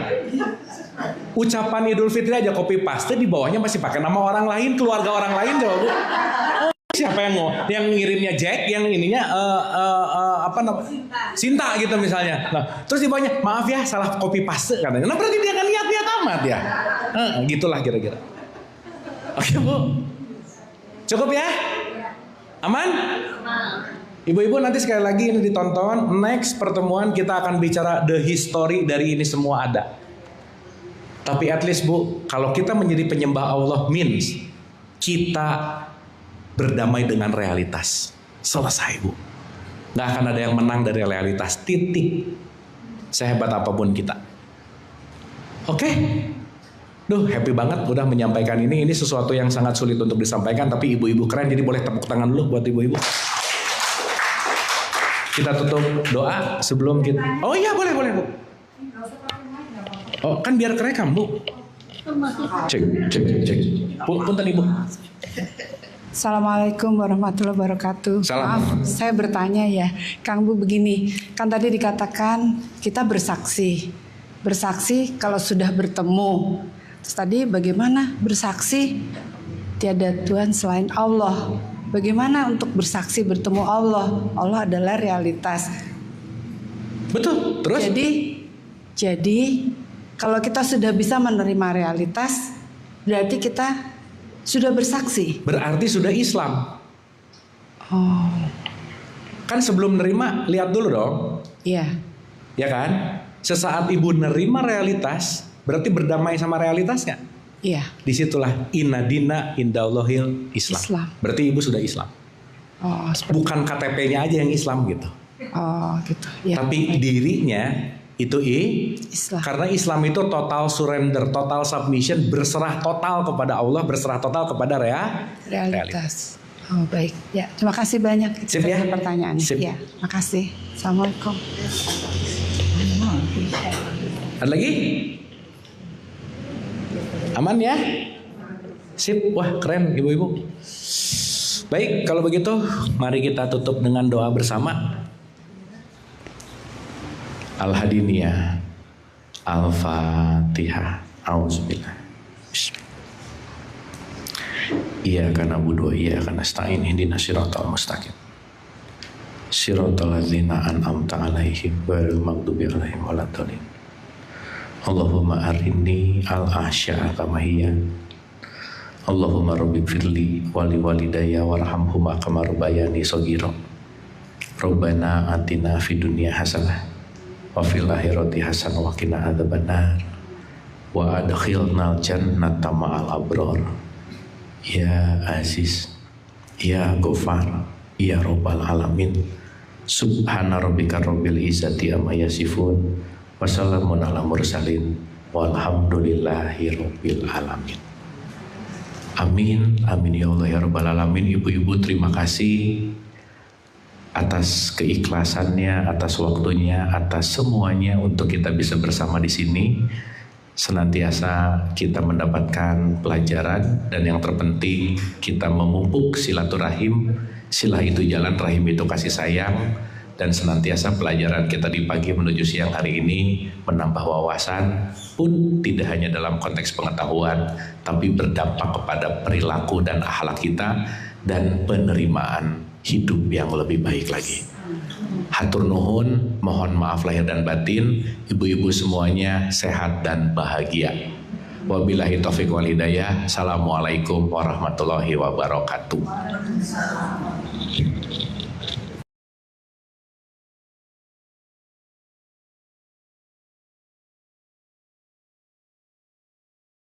S1: Ucapan Idul Fitri aja copy paste, di bawahnya masih pakai nama orang lain, keluarga orang lain coba Bu. Siapa yang ngirimnya Jack, yang ininya apa namanya? Sinta gitu misalnya. Nah, terus di bawahnya maaf ya salah copy paste katanya. Nah, berarti dia kan niat amat ya. Gitulah kira-kira. Oke, Bu. Cukup ya? Aman? Ibu-ibu nanti sekali lagi ini ditonton. Next pertemuan kita akan bicara the history dari ini semua ada. Tapi at least Bu, kalau kita menjadi penyembah Allah means kita berdamai dengan realitas. Selesai Bu. Gak akan ada yang menang dari realitas. Titik. Sehebat apapun kita. Oke? Duh, happy banget udah menyampaikan ini. Ini sesuatu yang sangat sulit untuk disampaikan. Tapi ibu-ibu keren, jadi boleh tepuk tangan dulu buat ibu-ibu. kita tutup doa sebelum kita. Oh iya boleh Bu. Oh kan biar kerekam Bu. Cek. Punten Ibu.
S3: Assalamualaikum warahmatullahi wabarakatuh.
S1: Salam.
S3: Maaf, saya bertanya ya, Kang Bu begini, kan tadi dikatakan kita bersaksi kalau sudah bertemu. Terus tadi bagaimana bersaksi tiada Tuhan selain Allah? Bagaimana untuk bersaksi bertemu Allah? Allah adalah realitas.
S1: Betul. Terus?
S3: Jadi kalau kita sudah bisa menerima realitas, berarti kita sudah bersaksi.
S1: Berarti sudah Islam.
S3: Oh,
S1: Kan sebelum nerima lihat dulu dong.
S3: iya.
S1: Ya kan? Sesaat ibu nerima realitas, berarti berdamai sama realitas nggak?
S3: Iya.
S1: Disitulah inna dina indallahil Islam.
S3: Islam.
S1: Berarti ibu sudah Islam.
S3: Oh, seperti
S1: Bukan KTP-nya aja yang Islam gitu.
S3: gitu. Ya.
S1: Tapi dirinya itu
S3: Islam.
S1: karena Islam itu total surrender, total submission, berserah total kepada Allah, berserah total kepada
S3: Realitas. Oh, baik. Ya, terima kasih banyak. Itu
S1: Sip ya?
S3: saja pertanyaannya.
S1: Sip.
S3: Ya, makasih. Assalamualaikum.
S1: Ada lagi? Aman ya? Sip, wah keren ibu-ibu. Baik, kalau begitu mari kita tutup dengan doa bersama. Al-Hadiniyah, Al-Fatihah, Auzubillah. Iyyaka na'budu wa iyyaka nasta'in ihdinas siratal mustaqim. Siratal ladzina an'amta 'alaihim ghairil maghdubi 'alaihim waladdallin. Allahumma arini al-ahsya'a kama hiya. Allahumma rabbi firli wali walidayya warhamhuma kama rabbayani shaghira. Rabbana atina fid dunya hasanah wa fil akhirati hasanah wa qina adzabannar wa adkhilnal jannata ma'al abrar. Ya Aziz, ya Ghafar, ya Rabbal alamin. Subhana rabbika rabbil izzati amma yasifun. Wassalamun ala mursalin walhamdulillahi rabbil alamin. Amin, amin ya Allah ya Rabbal alamin. Ibu-ibu terima kasih atas keikhlasannya, atas waktunya, atas semuanya untuk kita bisa bersama di sini. Senantiasa kita mendapatkan pelajaran dan yang terpenting kita memupuk silaturahim. Silah itu jalan, rahim itu kasih sayang. Dan senantiasa pelajaran kita di pagi menuju siang hari ini menambah wawasan pun tidak hanya dalam konteks pengetahuan, tapi berdampak kepada perilaku dan akhlak kita dan penerimaan hidup yang lebih baik lagi. Hatur nuhun, mohon maaf lahir dan batin, ibu-ibu semuanya sehat dan bahagia. Wabillahi taufiq wal hidayah. Assalamualaikum warahmatullahi wabarakatuh.